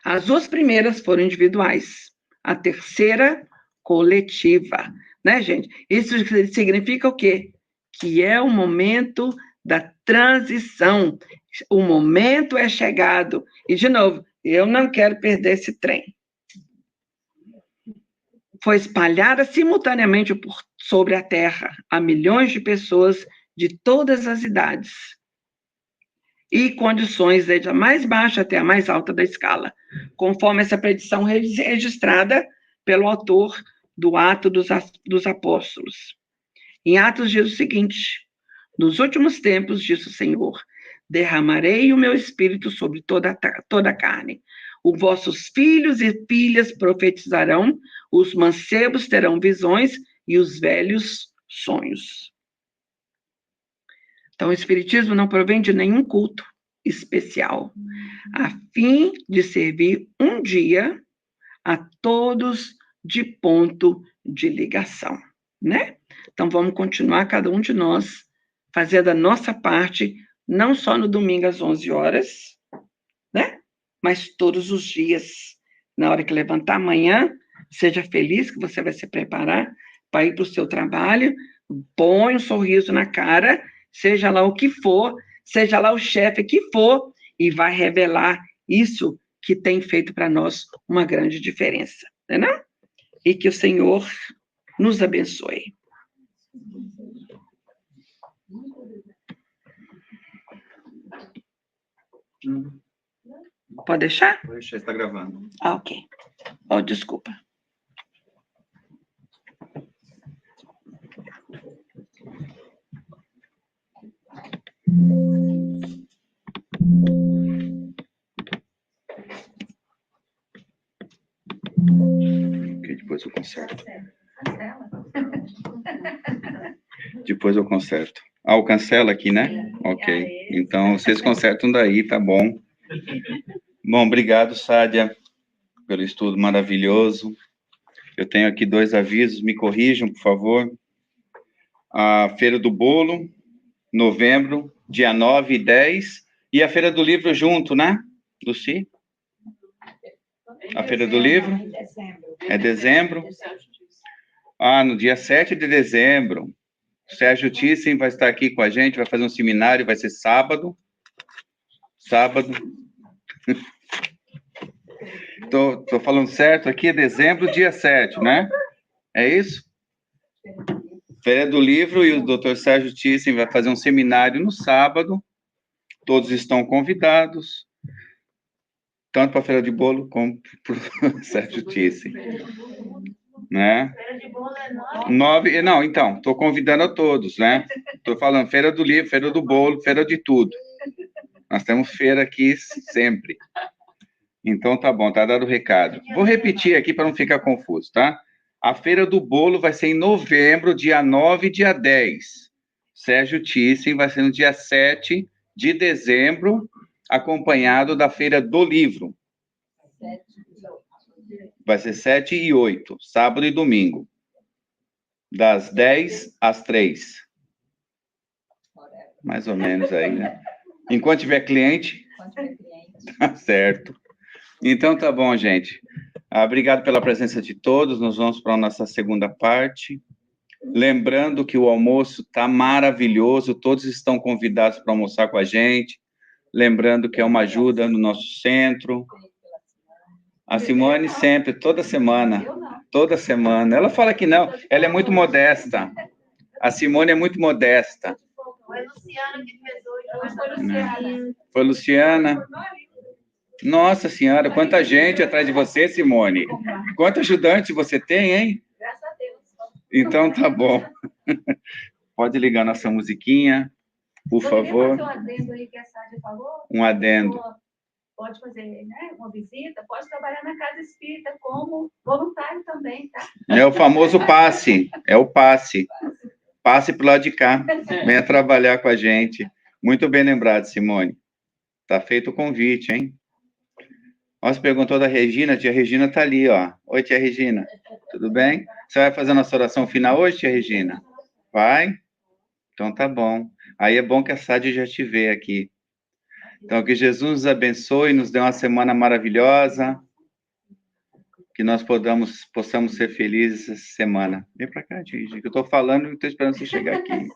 As duas primeiras foram individuais, a terceira, coletiva, né, gente? Isso significa o quê? Que é o momento da transição, o momento é chegado, e, de novo, eu não quero perder esse trem. Foi espalhada simultaneamente sobre a Terra a milhões de pessoas de todas as idades e condições, desde a mais baixa até a mais alta da escala, conforme essa predição registrada pelo autor do Atos dos Apóstolos. Em Atos diz o seguinte, nos últimos tempos, diz o Senhor, derramarei o meu espírito sobre toda a carne. Os vossos filhos e filhas profetizarão, os mancebos terão visões e os velhos sonhos. Então, o Espiritismo não provém de nenhum culto especial, a fim de servir um dia a todos de ponto de ligação, né? Então, vamos continuar, cada um de nós, fazendo a nossa parte, não só no domingo às 11 horas, né? Mas todos os dias, na hora que levantar amanhã, seja feliz que você vai se preparar para ir para o seu trabalho, põe um sorriso na cara, seja lá o que for, seja lá o chefe que for, e vai revelar isso que tem feito para nós uma grande diferença, não é não? e que o Senhor nos abençoe. Pode deixar? Pode deixar, está gravando. Ah, ok. Oh, desculpa. Ok, depois eu conserto. Depois eu conserto. Ah, o cancela aqui, né? Ok. Então, vocês consertam daí, tá bom. Bom, obrigado, Sádia, pelo estudo maravilhoso. Eu tenho aqui 2 avisos, me corrijam, por favor. A Feira do Bolo, novembro, dia 9 e 10. E a Feira do Livro junto, né, Luci? A Feira do Livro? É dezembro? Ah, no dia 7 de dezembro. O Sérgio Thyssen vai estar aqui com a gente, vai fazer um seminário, vai ser sábado. Sábado. Tô falando certo aqui, é dezembro, dia 7, né? É isso? Feira do Livro e o Dr. Sérgio Thyssen vai fazer um seminário no sábado. Todos estão convidados, tanto para a Feira de Bolo como para o Sérgio Thyssen. Né? Não, então, estou convidando a todos, né? Estou falando Feira do Livro, Feira do Bolo, Feira de tudo. Nós temos feira aqui sempre. Então, tá bom, tá dado o recado. Vou repetir aqui para não ficar confuso, tá? A Feira do Bolo vai ser em novembro, dia 9 e dia 10. Sérgio Thyssen vai ser no dia 7 de dezembro, acompanhado da Feira do Livro. Vai ser 7 e 8, sábado e domingo. Das 10 às 3. Mais ou menos aí, né? Enquanto tiver cliente. Tá certo. Então tá bom, gente. Obrigado pela presença de todos. Nós vamos para a nossa segunda parte. Lembrando que o almoço tá maravilhoso. Todos estão convidados para almoçar com a gente. Lembrando que é uma ajuda no nosso centro. A Simone sempre, toda semana. Toda semana. Ela fala que não. Ela é muito modesta. A Simone é muito modesta. Foi Luciana que fez hoje. Foi Luciana. Nossa Senhora, quanta gente atrás de você, Simone. Quanto ajudante você tem, hein? Graças a Deus. Então tá bom. Pode ligar nossa musiquinha, por favor. Um adendo aí que a Sádia falou. Um adendo. Pode fazer, né, uma visita, pode trabalhar na casa espírita como voluntário também, tá? É o famoso passe. É o passe. Passe pro lado de cá. Venha trabalhar com a gente. Muito bem lembrado, Simone. Tá feito o convite, hein? Nossa, perguntou da Regina, tia Regina tá ali, ó. Oi, tia Regina, tudo bem? Você vai fazer a nossa oração final hoje, tia Regina? Vai? Então tá bom. Aí é bom que a Sádia já te vê aqui. Então, que Jesus nos abençoe, nos dê uma semana maravilhosa, que nós possamos ser felizes essa semana. Vem pra cá, tia Regina, que eu tô falando e tô esperando você chegar aqui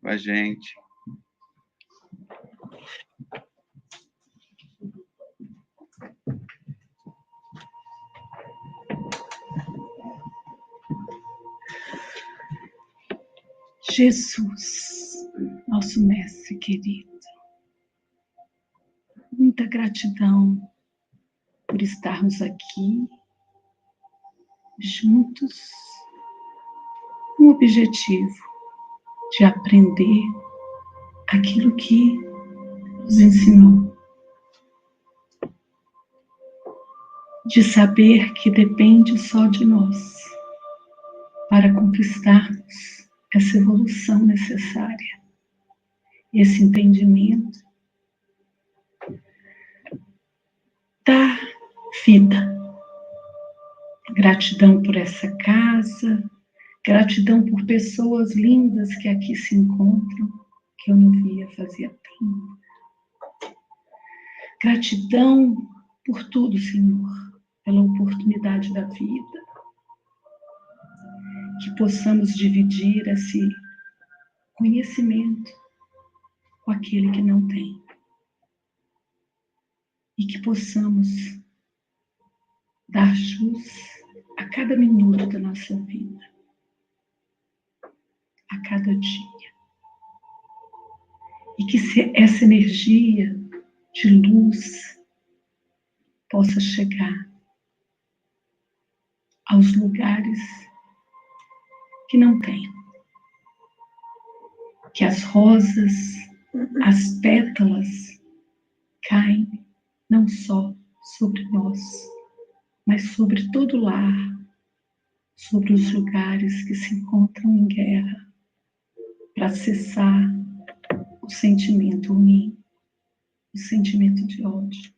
com a gente. Jesus, nosso mestre querido, muita gratidão por estarmos aqui juntos com o objetivo de aprender aquilo que nos ensinou, de saber que depende só de nós para conquistarmos essa evolução necessária, esse entendimento da vida. Gratidão por essa casa, gratidão por pessoas lindas que aqui se encontram, que eu não via fazia tempo. Gratidão por tudo, Senhor, pela oportunidade da vida. Que possamos dividir esse conhecimento com aquele que não tem. E que possamos dar jus a a cada minuto da nossa vida, a cada dia. E que essa energia de luz possa chegar aos lugares que não tem. Que as rosas, as pétalas caem não só sobre nós, mas sobre todo o lar, sobre os lugares que se encontram em guerra, para cessar o sentimento ruim, o sentimento de ódio,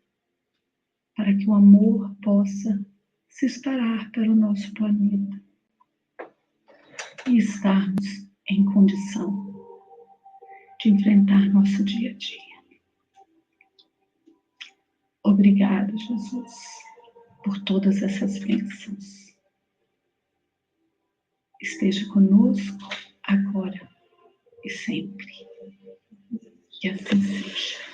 para que o amor possa se espalhar pelo nosso planeta e estarmos em condição de enfrentar nosso dia a dia. Obrigada, Jesus, por todas essas bênçãos. Esteja conosco agora e sempre. Que assim seja.